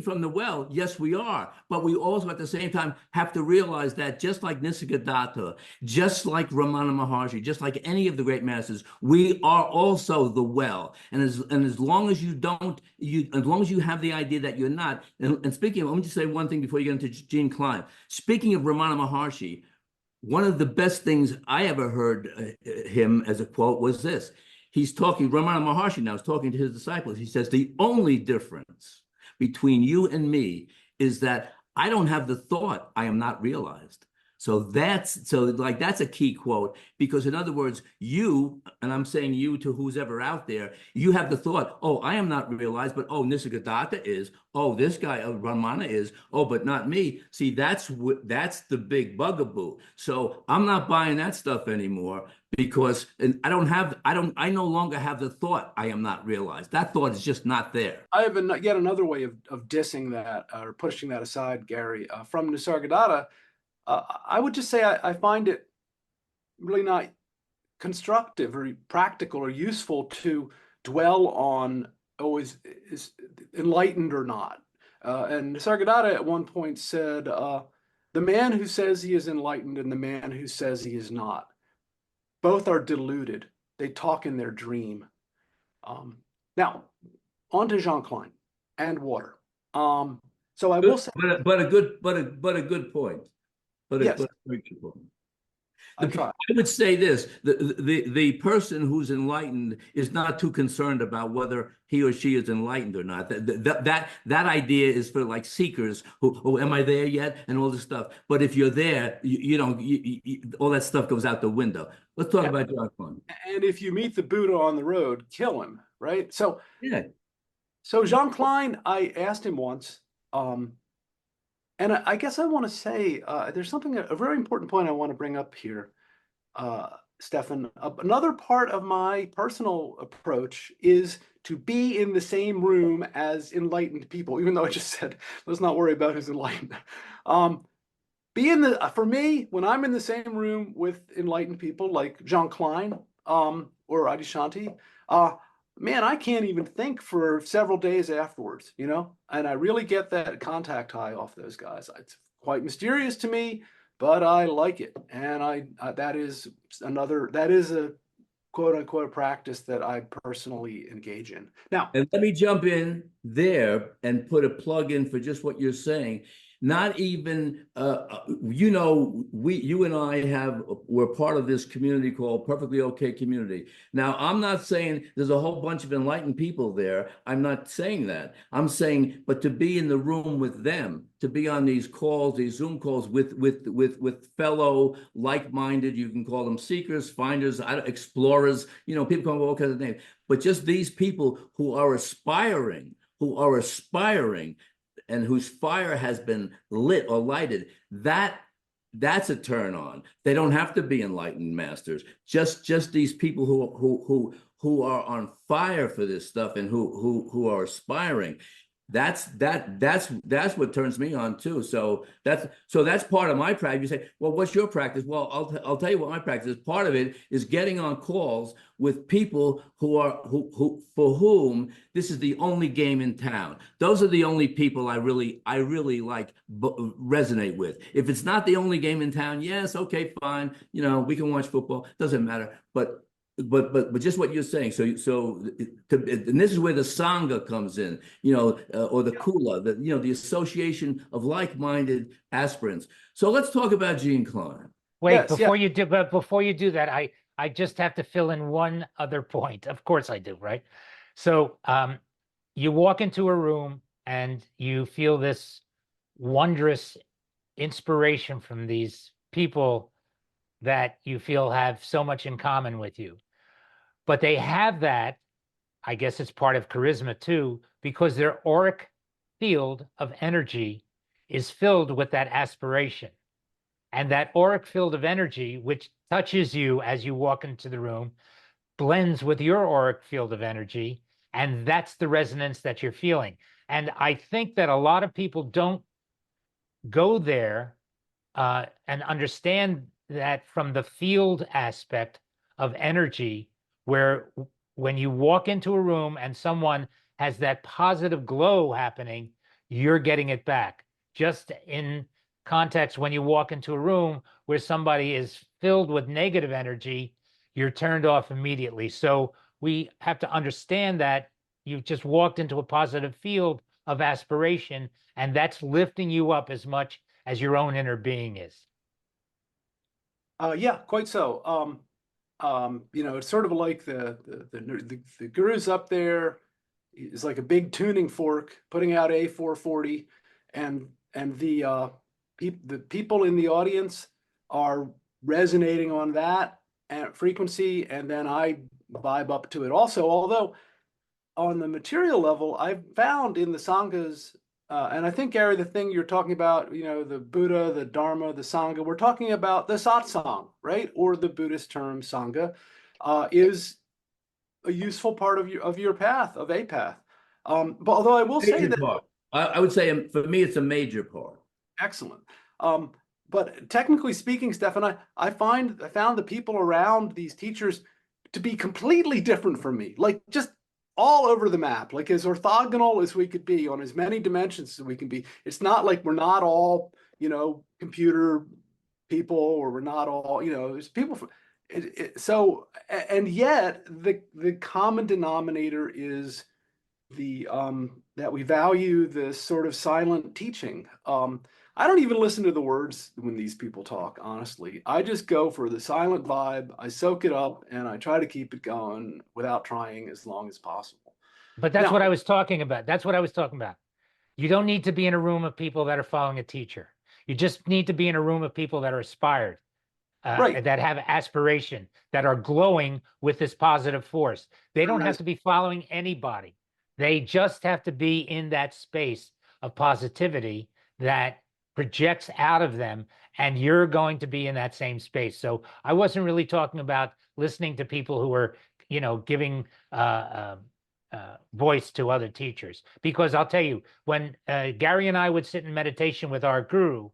from the well. Yes, we are. But we also, at the same time, have to realize that just like Nisargadatta, just like Ramana Maharshi, just like any of the great masters, we are also the well. And as long as as long as you have the idea that you're not. And speaking of, let me just say one thing before you get into Jean Klein. Speaking of Ramana Maharshi, one of the best things I ever heard him as a quote was this. He's talking, Ramana Maharshi now is talking to his disciples. He says, the only difference between you and me is that I don't have the thought I am not realized. So that's a key quote, because in other words, you, and I'm saying you to who's ever out there, you have the thought, oh, I am not realized, but oh, Nisargadatta is, oh, this guy, Ramana is, oh, but not me. See, that's the big bugaboo. So I'm not buying that stuff anymore, because I no longer have the thought I am not realized. That thought is just not there. I have yet another way of dissing that, or pushing that aside, Gary, from Nisargadatta. I would just say I find it really not constructive or practical or useful to dwell on, oh, is enlightened or not. And Nisargadatta at one point said, the man who says he is enlightened and the man who says he is not, both are deluded. They talk in their dream. Now, on to Jean Klein and water. So I will say, but a good point. yes, Very good point. I try. I would say this: the person who's enlightened is not too concerned about whether he or she is enlightened or not. That idea is for like seekers who, oh, am I there yet? And all this stuff. But if you're there, all that stuff goes out the window. Let's talk about Jean Klein. And if you meet the Buddha on the road, kill him, right? So yeah. So Jean Klein, I asked him once, and I guess I want to say there's a very important point I want to bring up here, Stefan. Another part of my personal approach is to be in the same room as enlightened people, even though I just said, let's not worry about who's enlightened. For me, when I'm in the same room with enlightened people like Jean Klein or Adyashanti, man, I can't even think for several days afterwards, and I really get that contact high off those guys. It's quite mysterious to me, but I like it. And that is a quote unquote practice that I personally engage in. Now, and let me jump in there and put a plug in for just what you're saying. Not even, you and I we're part of this community called Perfectly Okay Community. Now, I'm not saying there's a whole bunch of enlightened people there. I'm not saying that. I'm saying, but to be in the room with them, to be on these calls, these Zoom calls with fellow like-minded, you can call them seekers, finders, explorers, people come up with all kinds of names, but just these people who are aspiring, and whose fire has been lit or lighted, that's a turn on. They don't have to be enlightened masters. Just these people who are on fire for this stuff and who are aspiring. That's what turns me on too. So that's part of my practice. You say, well, what's your practice? Well, I'll tell you what my practice is. Part of it is getting on calls with people who for whom this is the only game in town. Those are the only people I really like resonate with. If it's not the only game in town, yes, okay, fine. We can watch football. Doesn't matter. But just what you're saying. And this is where the Sangha comes in, or the Kula, the association of like-minded aspirants. So let's talk about Jean Klein. Wait, yes, before you do that, I just have to fill in one other point. Of course I do, right? So you walk into a room and you feel this wondrous inspiration from these people that you feel have so much in common with you. But they have that, I guess it's part of charisma too, because their auric field of energy is filled with that aspiration. And that auric field of energy, which touches you as you walk into the room, blends with your auric field of energy. And that's the resonance that you're feeling. And I think that a lot of people don't go there and understand that from the field aspect of energy, where when you walk into a room and someone has that positive glow happening, you're getting it back. Just in context, when you walk into a room where somebody is filled with negative energy, you're turned off immediately. So we have to understand that you've just walked into a positive field of aspiration, and that's lifting you up as much as your own inner being is. Yeah, quite so. It's sort of like the guru's up there is like a big tuning fork putting out A440, and the people in the audience are resonating on that frequency, and then I vibe up to it also. Although on the material level, I've found in the sanghas, and I think, Gary, the thing you're talking about, the Buddha, the Dharma, the Sangha, we're talking about the satsang, right? Or the Buddhist term Sangha, is a useful part of your path, of a path. But although I will say Major that, part. I would say for me, it's a major part. excellent. But technically speaking, Stefan, I found the people around these teachers to be completely different from me, like just all over the map, like as orthogonal as we could be on as many dimensions as we can be. It's not like we're not all, computer people, or we're not all, there's people from so, and yet the common denominator is the that we value this sort of silent teaching. I don't even listen to the words when these people talk, honestly. I just go for the silent vibe. I soak it up and I try to keep it going without trying as long as possible. But that's Now, what I was talking about. That's what I was talking about. You don't need to be in a room of people that are following a teacher. You just need to be in a room of people that are inspired, right. that have aspiration, that are glowing with this positive force. They don't have to be following anybody. They just have to be in that space of positivity that projects out of them, and you're going to be in that same space. So I wasn't really talking about listening to people who are, giving voice to other teachers. Because I'll tell you, when Gary and I would sit in meditation with our guru,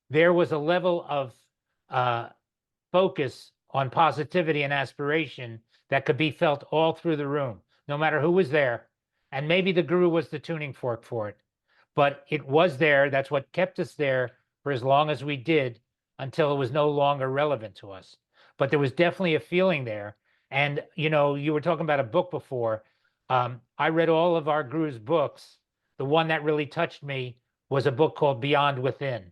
there was a level of uh, focus on positivity and aspiration that could be felt all through the room, no matter who was there. And maybe the guru was the tuning fork for it, but it was there. That's what kept us there for as long as we did, until it was no longer relevant to us. But there was definitely a feeling there. And, you were talking about a book before. I read all of our guru's books. The one that really touched me was a book called Beyond Within.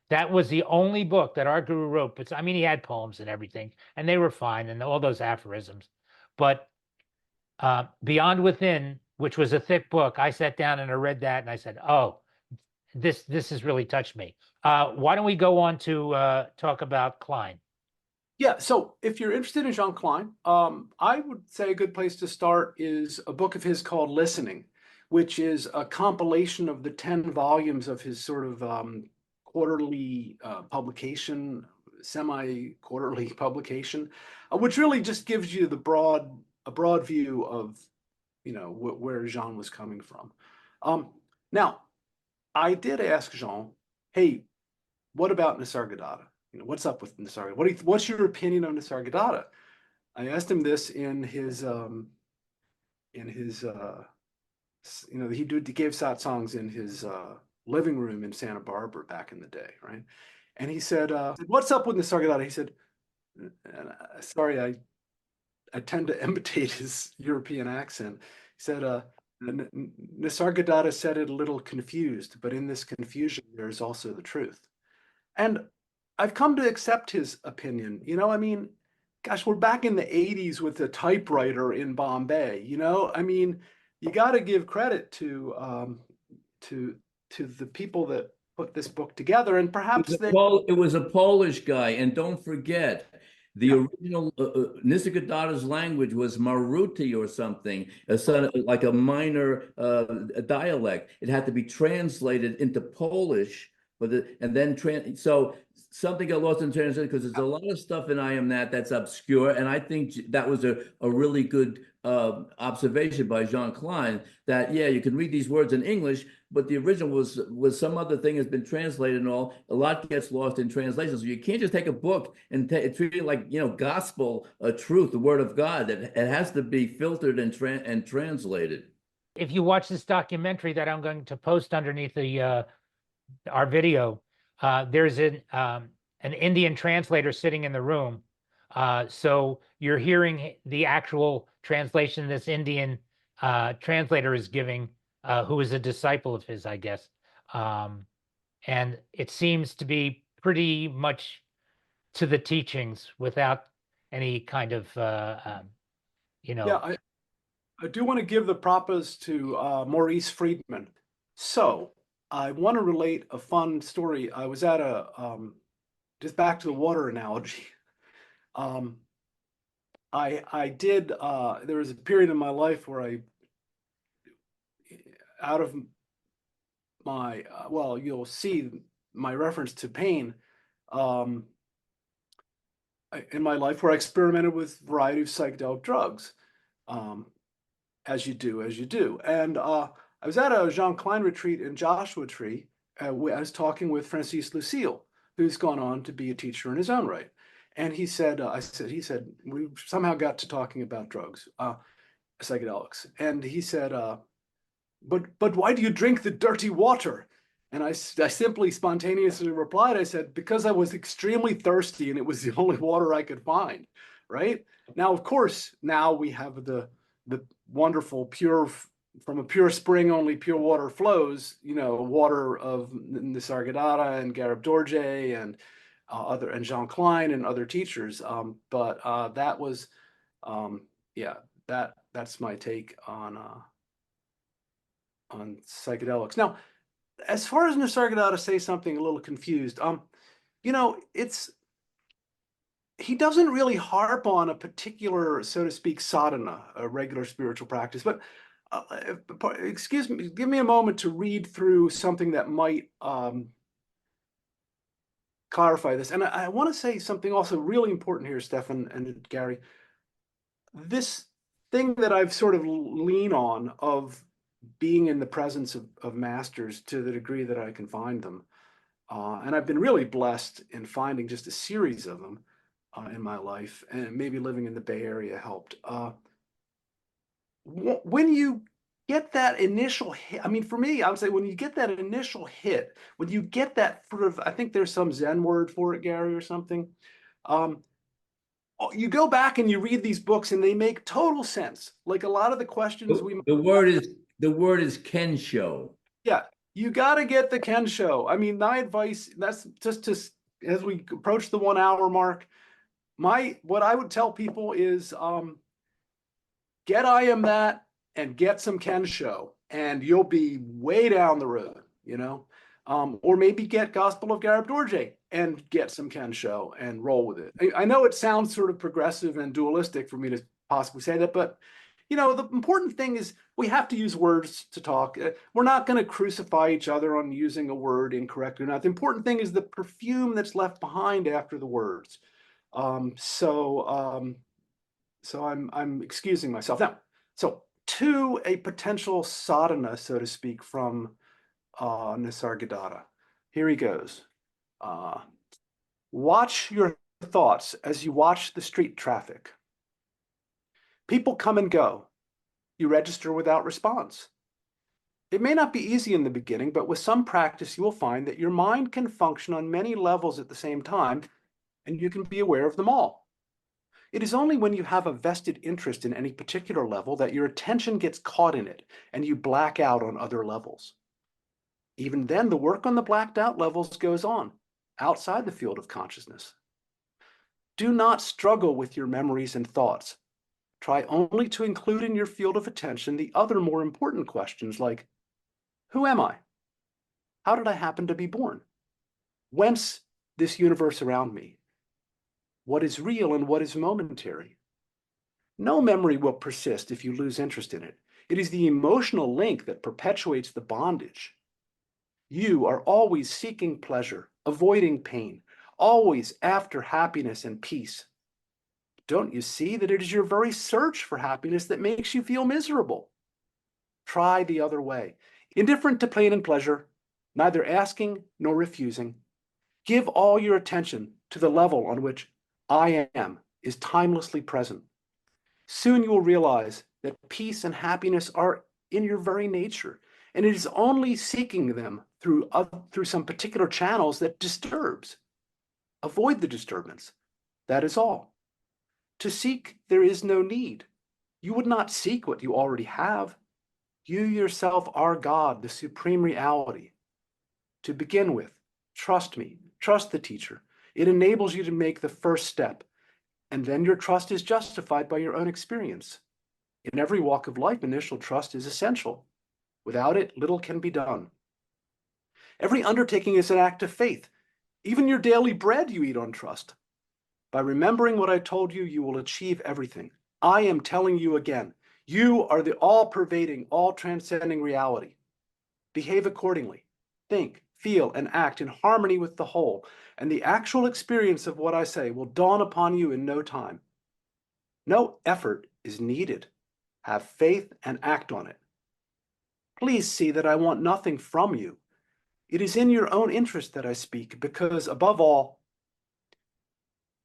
That was the only book that our guru wrote. But I mean, he had poems and everything, and they were fine, and all those aphorisms. But Beyond Within, which was a thick book, I sat down and I read that, and I said, "Oh, this has really touched me." Why don't we go on to talk about Klein? Yeah, so if you're interested in Jean Klein, I would say a good place to start is a book of his called Listening, which is a compilation of the 10 volumes of his sort of quarterly publication, semi-quarterly publication, which really just gives you a broad view of, where Jean was coming from. Now, I did ask Jean, hey, what about Nisargadatta? What's up with Nisargadatta? What's your opinion on Nisargadatta? I asked him this in his he gave satsangs in his living room in Santa Barbara back in the day, right? And he said, "What's up with Nisargadatta?" He said, "Sorry, I tend to imitate his European accent." He said, "Nisargadatta said it a little confused, but in this confusion, there's also the truth." And I've come to accept his opinion. I mean, gosh, we're back in the 80s with the typewriter in Bombay, you know? I mean, you got to give credit to the people that put this book together, and perhaps they. It was a Polish guy, and don't forget, the Yeah, original Nisargadatta's language was Maruti or something, like a minor dialect. It had to be translated into Polish, and then so something got lost in translation because there's a lot of stuff in I Am that's obscure, and I think that was a really good observation by Jean Klein that yeah, you can read these words in English, but the original was some other thing has been translated and all. A lot gets lost in translation, so you can't just take a book and treat it like gospel truth, the word of God. It has to be filtered and translated. If you watch this documentary that I'm going to post underneath the our video, there's an Indian translator sitting in the room. So you're hearing the actual translation this Indian translator is giving, who is a disciple of his, I guess. And it seems to be pretty much to the teachings without any kind of, yeah, I do want to give the props to Maurice Friedman. So I want to relate a fun story. I was at just back to the water analogy. I did, there was a period in my life where out of my, well, you'll see my reference to pain in my life where I experimented with a variety of psychedelic drugs, as you do. And I was at a Jean Klein retreat in Joshua Tree. I was talking with Francis Lucille, who's gone on to be a teacher in his own right. And he said, we somehow got to talking about drugs, psychedelics. And he said, but why do you drink the dirty water? And I simply spontaneously replied, I said, because I was extremely thirsty and it was the only water I could find, right? Now, of course, now we have the wonderful pure, from a pure spring, only pure water flows, water of Nisargadatta and Garab Dorje and and Jean Klein and other teachers. But that was, yeah, that's my take on psychedelics. Now, as far as Nisargadatta say something a little confused, he doesn't really harp on a particular, so to speak, sadhana, a regular spiritual practice. But excuse me, give me a moment to read through something that might clarify this. And I want to say something also really important here, Stefan and Gary. This thing that I've sort of lean on of being in the presence of masters to the degree that I can find them. And I've been really blessed in finding just a series of them in my life, and maybe living in the Bay Area helped. When you get that initial hit, I mean, for me, I would say when you get that initial hit, when you get that sort of, I think there's some Zen word for it, Gary, or something. You go back and you read these books and they make total sense. Like a lot of the questions the word is kensho. Yeah, you got to get the kensho. I mean, my advice, that's just as we approach the 1 hour mark, what I would tell people is get I Am That and get some kensho, and you'll be way down the road, or maybe get Gospel of Garab Dorje and get some kensho and roll with it. I know it sounds sort of progressive and dualistic for me to possibly say that, but the important thing is we have to use words to talk. We're not going to crucify each other on using a word incorrectly or not. The important thing is the perfume that's left behind after the words. So I'm excusing myself now. So to a potential sadhana, so to speak, from Nisargadatta. Here he goes. Watch your thoughts as you watch the street traffic. People come and go. You register without response. It may not be easy in the beginning, but with some practice, you will find that your mind can function on many levels at the same time, and you can be aware of them all. It is only when you have a vested interest in any particular level that your attention gets caught in it, and you black out on other levels. Even then, the work on the blacked out levels goes on, outside the field of consciousness. Do not struggle with your memories and thoughts. Try only to include in your field of attention the other more important questions like, who am I? How did I happen to be born? Whence this universe around me? What is real and what is momentary? No memory will persist if you lose interest in it. It is the emotional link that perpetuates the bondage. You are always seeking pleasure, avoiding pain, always after happiness and peace. Don't you see that it is your very search for happiness that makes you feel miserable? Try the other way. Indifferent to pain and pleasure, neither asking nor refusing. Give all your attention to the level on which I am is timelessly present. Soon you will realize that peace and happiness are in your very nature, and it is only seeking them through some particular channels that disturbs. Avoid the disturbance. That is all. To seek, there is no need. You would not seek what you already have. You yourself are God, the supreme reality. To begin with, trust me, trust the teacher. It enables you to make the first step, and then your trust is justified by your own experience. In every walk of life, initial trust is essential. Without it, little can be done. Every undertaking is an act of faith. Even your daily bread you eat on trust. By remembering what I told you, you will achieve everything. I am telling you again, you are the all-pervading, all-transcending reality. Behave accordingly. Think, feel, and act in harmony with the whole, and the actual experience of what I say will dawn upon you in no time. No effort is needed. Have faith and act on it. Please see that I want nothing from you. It is in your own interest that I speak, because above all,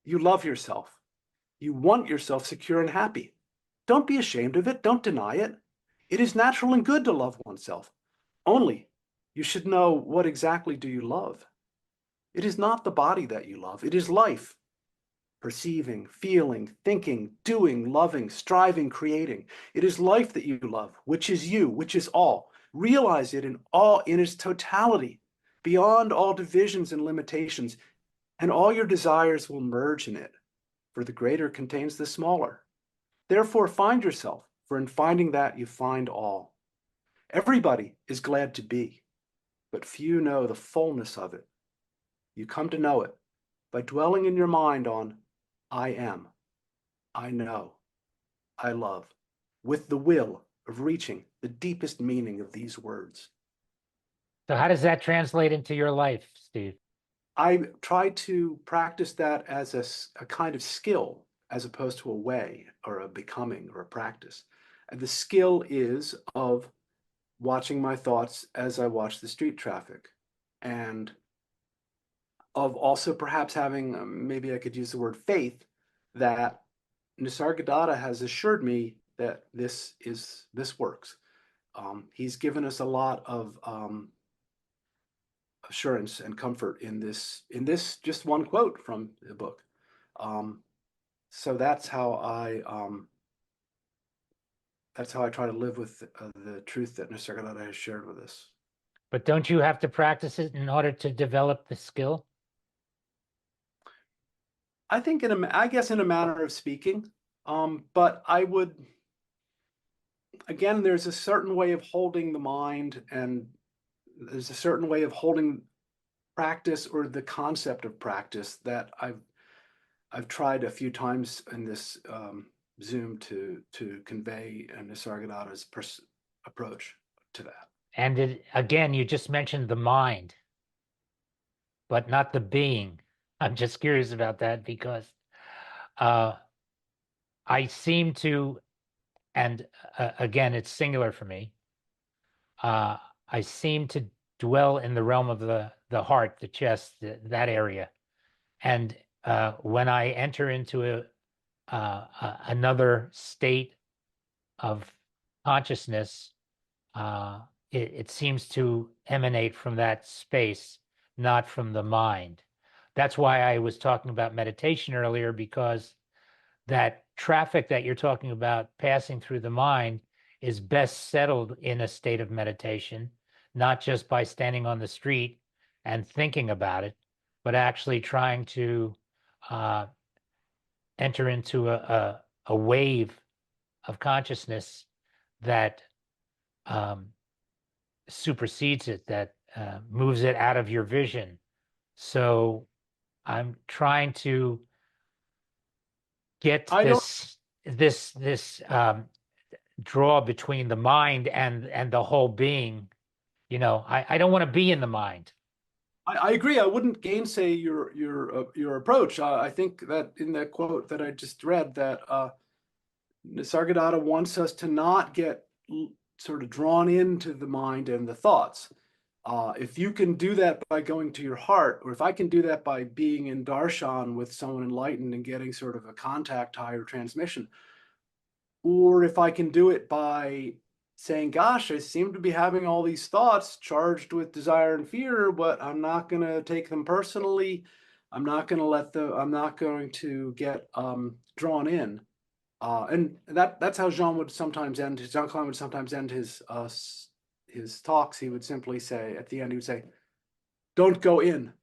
you love yourself. You want yourself secure and happy. Don't be ashamed of it. Don't deny it. It is natural and good to love oneself. Only, you should know what exactly do you love. It is not the body that you love. It is life. Perceiving, feeling, thinking, doing, loving, striving, creating. It is life that you love, which is you, which is all. Realize it in its totality, beyond all divisions and limitations, and all your desires will merge in it, for the greater contains the smaller. Therefore, find yourself, for in finding that you find all. Everybody is glad to be, but few know the fullness of it. You come to know it by dwelling in your mind on I am, I know, I love, with the will of reaching the deepest meaning of these words. So how does that translate into your life, Steve? I try to practice that as a kind of skill, as opposed to a way or a becoming or a practice. And the skill is of watching my thoughts as I watch the street traffic, and of also perhaps having, maybe I could use the word faith, that Nisargadatta has assured me that this works. He's given us a lot of assurance and comfort in this just one quote from the book. So that's how I try to live with the truth that Nisargadatta has shared with us. But don't you have to practice it in order to develop the skill? I think I guess in a manner of speaking, but I would, again, there's a certain way of holding the mind, and there's a certain way of holding practice or the concept of practice that I've tried a few times in this Zoom to convey Nisargadatta's approach to that. And again, you just mentioned the mind, but not the being. I'm just curious about that because I seem to, and again, it's singular for me. I seem to dwell in the realm of the heart, the chest, that area. And when I enter into another state of consciousness, it seems to emanate from that space, not from the mind. That's why I was talking about meditation earlier, because that traffic that you're talking about passing through the mind is best settled in a state of meditation, not just by standing on the street and thinking about it, but actually trying to enter into a wave of consciousness that supersedes it, that moves it out of your vision. So I'm trying to get I don't. this draw between the mind and the whole being. You know, I don't want to be in the mind. I agree. I wouldn't gainsay your approach. I think that in that quote that I just read, that Nisargadatta wants us to not get sort of drawn into the mind and the thoughts. If you can do that by going to your heart, or if I can do that by being in darshan with someone enlightened and getting sort of a contact higher transmission, or if I can do it by saying, gosh, I seem to be having all these thoughts charged with desire and fear, but I'm not going to take them personally. I'm not going to get drawn in. And that's how Jean Klein would sometimes end his talks. He would simply say, at the end, he would say, don't go in.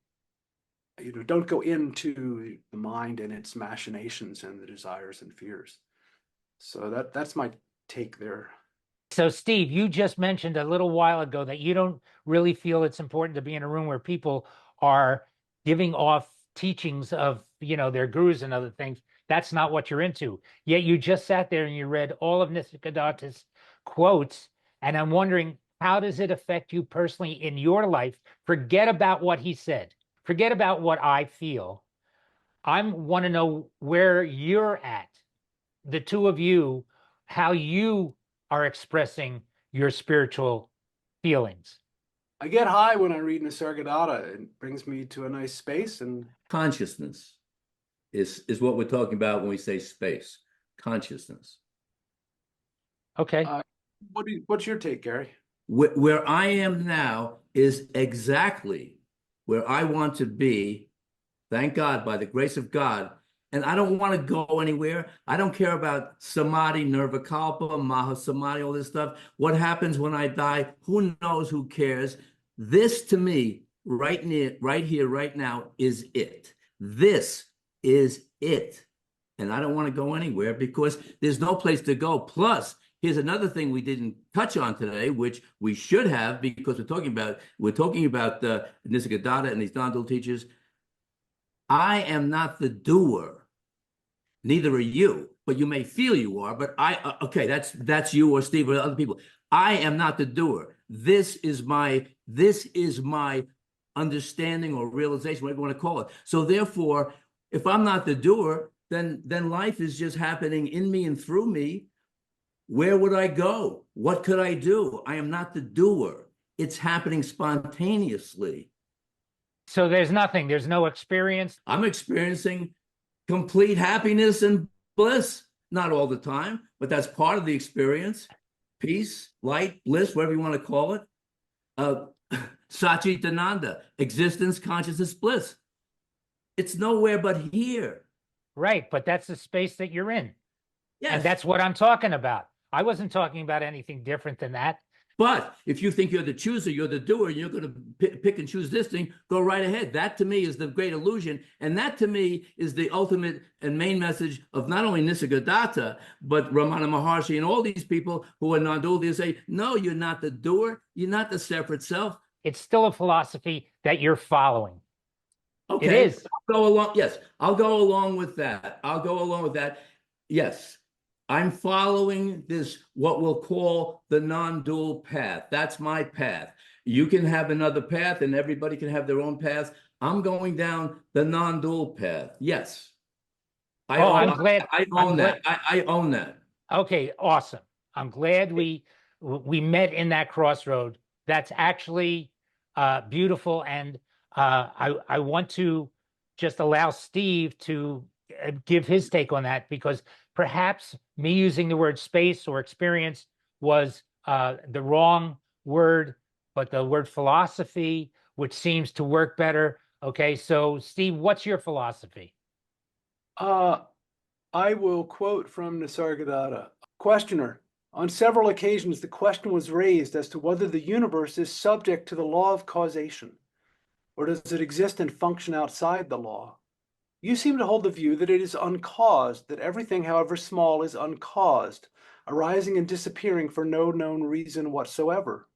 Don't go into the mind and its machinations and the desires and fears. So that's my take there. So, Steve, you just mentioned a little while ago that you don't really feel it's important to be in a room where people are giving off teachings of, their gurus and other things. That's not what you're into. Yet you just sat there and you read all of Nisargadatta's quotes. And I'm wondering, how does it affect you personally in your life? Forget about what he said. Forget about what I feel. I want to know where you're at, the two of you, how you are expressing your spiritual feelings. I get high when I read Nisargadatta. It brings me to a nice space. And Consciousness is what we're talking about when we say space. Consciousness. Okay. What's your take, Gary? Where I am now is exactly where I want to be, thank God, by the grace of God. And I don't want to go anywhere. I don't care about samadhi, nirvikalpa, mahasamadhi, all this stuff. What happens when I die? Who knows? Who cares? This to me, right here, right now, is it. This is it. And I don't want to go anywhere because there's no place to go. Plus, here's another thing we didn't touch on today, which we should have, because we're talking about Nisargadatta and these non-dual teachers. I am not the doer. Neither are you, but you may feel you are. But okay, that's you or Steve or other people. I am not the doer. This is my understanding or realization, whatever you want to call it. So therefore, if I'm not the doer, then life is just happening in me and through me. Where would I go? What could I do? I am not the doer. It's happening spontaneously. So there's no experience. I'm experiencing complete happiness and bliss. Not all the time, but that's part of the experience. Peace, light, bliss, whatever you want to call it. Satchitananda, existence, consciousness, bliss. It's nowhere but here. Right, but that's the space that you're in. Yes. And that's what I'm talking about. I wasn't talking about anything different than that. But if you think you're the chooser, you're the doer, you're going to pick and choose this thing, go right ahead. That to me is the great illusion. And that to me is the ultimate and main message of not only Nisargadatta, but Ramana Maharshi and all these people who are non-dual. They say, no, you're not the doer. You're not the separate self. It's still a philosophy that you're following. Okay. It is. I'll go along. Yes, I'll go along with that. Yes. I'm following this, what we'll call the non-dual path. That's my path. You can have another path and everybody can have their own path. I'm going down the non-dual path. Yes. I own that. Okay, awesome. I'm glad we met in that crossroad. That's actually beautiful. And I want to just allow Steve to give his take on that, because perhaps me using the word space or experience was the wrong word, but the word philosophy, which seems to work better. Okay, so Steve, what's your philosophy? I will quote from Nisargadatta. Questioner, on several occasions the question was raised as to whether the universe is subject to the law of causation, or does it exist and function outside the law? You seem to hold the view that it is uncaused, that everything, however small, is uncaused, arising and disappearing for no known reason whatsoever.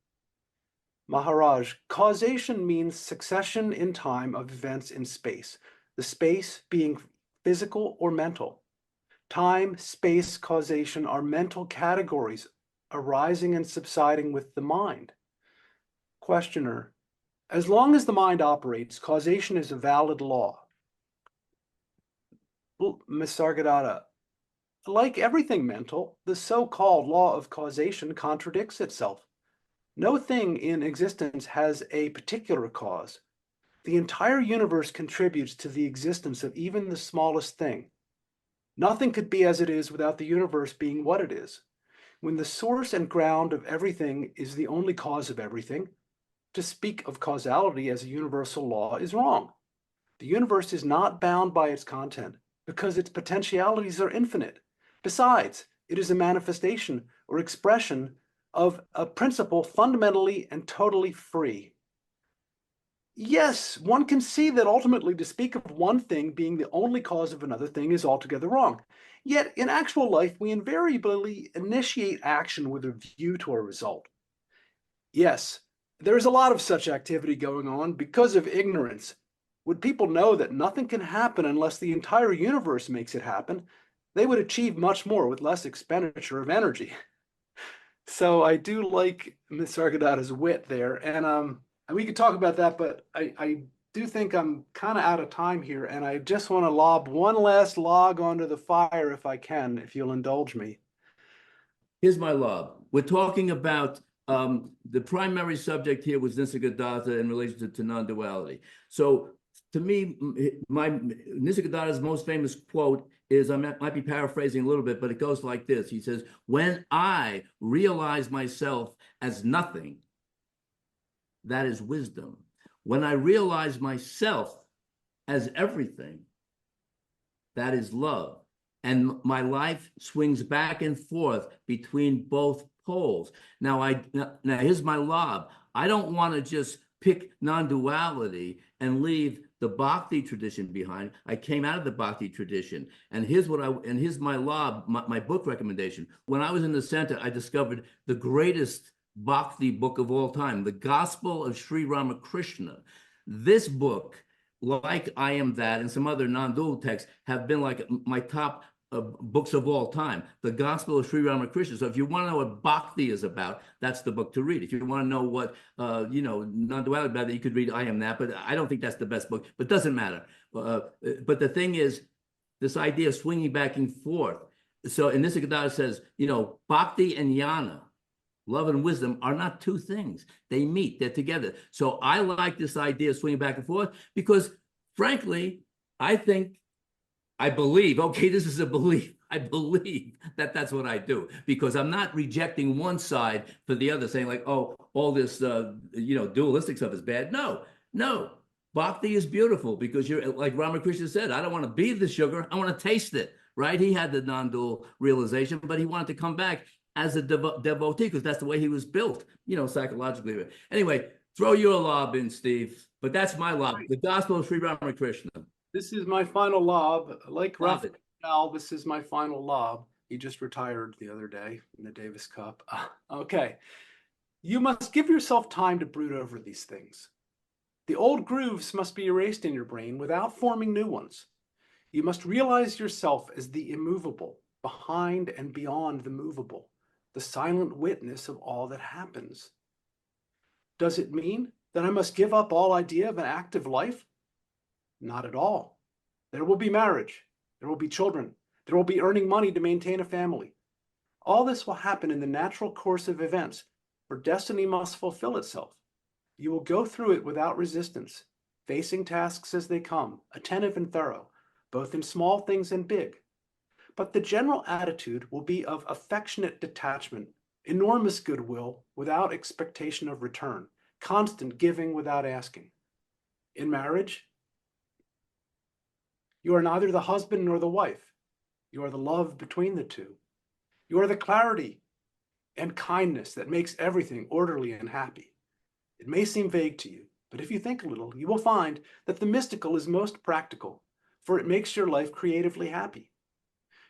Maharaj, causation means succession in time of events in space, the space being physical or mental. Time, space, causation are mental categories arising and subsiding with the mind. Questioner, as long as the mind operates, causation is a valid law. Nisargadatta, like everything mental, the so-called law of causation contradicts itself. No thing in existence has a particular cause. The entire universe contributes to the existence of even the smallest thing. Nothing could be as it is without the universe being what it is. When the source and ground of everything is the only cause of everything, to speak of causality as a universal law is wrong. The universe is not bound by its content because its potentialities are infinite. Besides, it is a manifestation or expression of a principle fundamentally and totally free. Yes, one can see that ultimately to speak of one thing being the only cause of another thing is altogether wrong. Yet in actual life, we invariably initiate action with a view to a result. Yes, there is a lot of such activity going on because of ignorance. Would people know that nothing can happen unless the entire universe makes it happen, they would achieve much more with less expenditure of energy. So I do like Nisargadatta's wit there, and we could talk about that, but I do think I'm kind of out of time here, and I just want to lob one last log onto the fire if I can, if you'll indulge me. Here's my lob. We're talking about the primary subject here was Nisargadatta in relation to non-duality. So to me, Nisargadatta's most famous quote is, I might be paraphrasing a little bit, but it goes like this. He says, when I realize myself as nothing, that is wisdom. When I realize myself as everything, that is love. And my life swings back and forth between both poles. Now here's my lob. I don't want to just pick non-duality and leave the Bhakti tradition behind. I came out of the Bhakti tradition, and here's my lob, my book recommendation. When I was in the center, I discovered the greatest Bhakti book of all time, the Gospel of Sri Ramakrishna. This book, like I Am That and some other non-dual texts, have been like my top books of all time. The Gospel of Sri Ramakrishna. So if you want to know what Bhakti is about, that's the book to read. If you want to know what non-duality about, you could read I Am That, but I don't think that's the best book. But it doesn't matter. But the thing is, this idea of swinging back and forth. So in Nisargadatta says, Bhakti and Jnana, love and wisdom, are not two things. They meet, they're together. So I like this idea of swinging back and forth because, frankly, I believe, okay, this is a belief. I believe that that's what I do because I'm not rejecting one side for the other, saying like, oh, all this, dualistic stuff is bad. No. Bhakti is beautiful because you're, like Ramakrishna said, I don't want to be the sugar. I want to taste it, right? He had the non-dual realization, but he wanted to come back as a devotee because that's the way he was built, psychologically. Anyway, throw your lob in, Steve. But that's my lob, the Gospel of Sri Ramakrishna. This is my final lob. Like Raphael, this is my final lob. He just retired the other day in the Davis Cup. Okay. You must give yourself time to brood over these things. The old grooves must be erased in your brain without forming new ones. You must realize yourself as the immovable, behind and beyond the movable, the silent witness of all that happens. Does it mean that I must give up all idea of an active life? Not at all. There will be marriage. There will be children. There will be earning money to maintain a family. All this will happen in the natural course of events, for destiny must fulfill itself. You will go through it without resistance, facing tasks as they come, attentive and thorough, both in small things and big. But the general attitude will be of affectionate detachment, enormous goodwill without expectation of return, constant giving without asking. In marriage, you are neither the husband nor the wife. You are the love between the two. You are the clarity and kindness that makes everything orderly and happy. It may seem vague to you, but if you think a little, you will find that the mystical is most practical, for it makes your life creatively happy.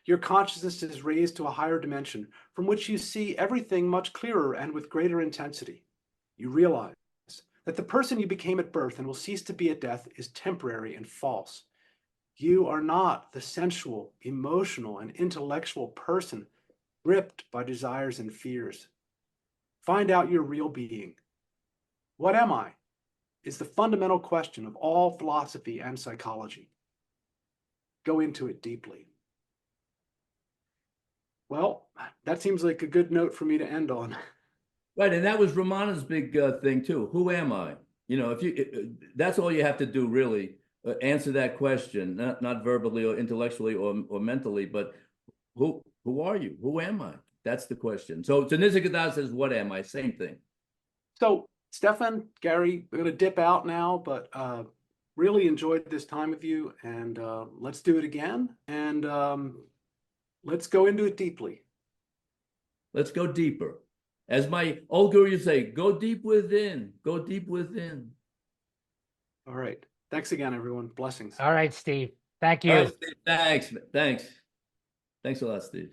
Your consciousness is raised to a higher dimension from which you see everything much clearer and with greater intensity. You realize that the person you became at birth and will cease to be at death is temporary and false. You are not the sensual, emotional, and intellectual person gripped by desires and fears. Find out your real being. What am I? Is the fundamental question of all philosophy and psychology. Go into it deeply. Well, that seems like a good note for me to end on. Right, and that was Ramana's big thing too. Who am I? You know, if you that's all you have to do really. Answer that question, not verbally or intellectually or mentally, but who are you? Who am I? That's the question. So Nisargadatta says, "What am I?" Same thing. So, Stefan, Gary, we're going to dip out now, but really enjoyed this time with you, and let's do it again, and let's go into it deeply. Let's go deeper. As my old guru used to say, go deep within, go deep within. All right. Thanks again, everyone. Blessings. All right, Steve. Thank you. All right, Steve, thanks a lot, Steve.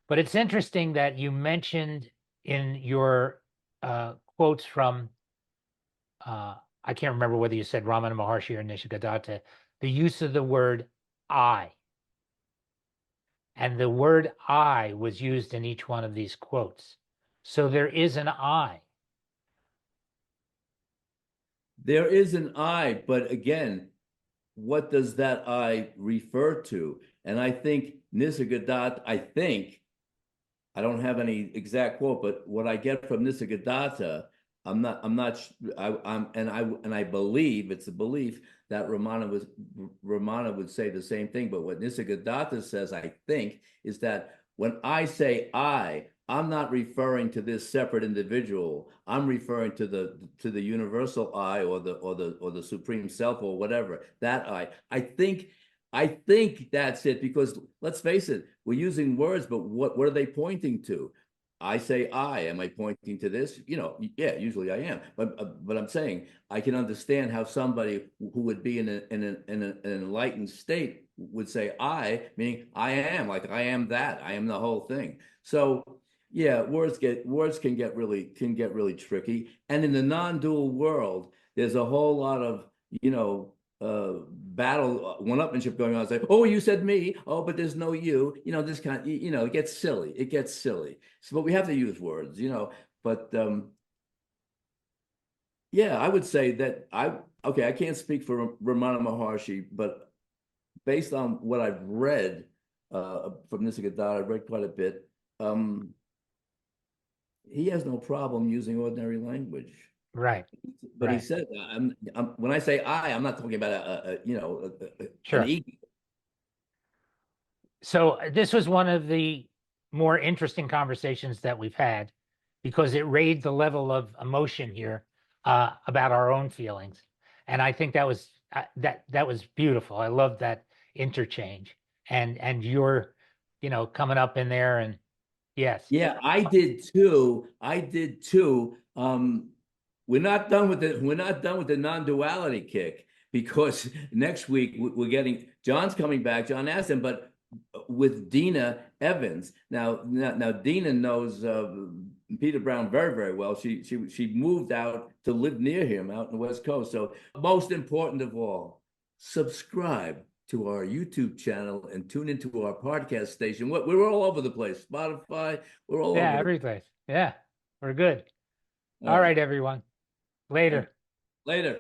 But it's interesting that you mentioned in your quotes from, I can't remember whether you said Ramana Maharshi or Nisargadatta, the use of the word I. And the word I was used in each one of these quotes. So there is an I. There is an I, but again, what does that I refer to? And I think Nisargadatta, I don't have any exact quote, but what I get from Nisargadatta, I believe it's a belief that Ramana would say the same thing. But what Nisargadatta says, I think, is that when I say I'm not referring to this separate individual. I'm referring to the universal I or the supreme self or whatever. That I think that's it, because let's face it, we're using words, but what are they pointing to? I say am I pointing to this? You know, yeah, usually I am. But I'm saying I can understand how somebody who would be in an enlightened state would say meaning I am, like I am that, I am the whole thing. So yeah, words can get really tricky. And in the non-dual world, there's a whole lot of, battle, one-upmanship going on. It's like, oh, you said me. Oh, but there's no you. This kind, it gets silly. So, but we have to use words, but yeah, I would say that I can't speak for Ramana Maharshi, but based on what I've read from Nisargadatta, I've read quite a bit. He has no problem using ordinary language. Right. But right. he said, when I say I'm not talking about Sure. an ego. So this was one of the more interesting conversations that we've had, because it raised the level of emotion here about our own feelings, and I think that was that was beautiful. I love that interchange, and you're, coming up in there, and yes, Yeah, I did too. We're not done with the non-duality kick, because next week we're getting John's coming back. John asked him, but with Dina Evans. Now Dina knows Peter Brown very, very well. She moved out to live near him out in the West Coast. So most important of all, subscribe to our YouTube channel and tune into our podcast station. We're all over the place. Spotify, we're all over. Yeah, every place. Yeah, we're good. All right, everyone. Later. Later.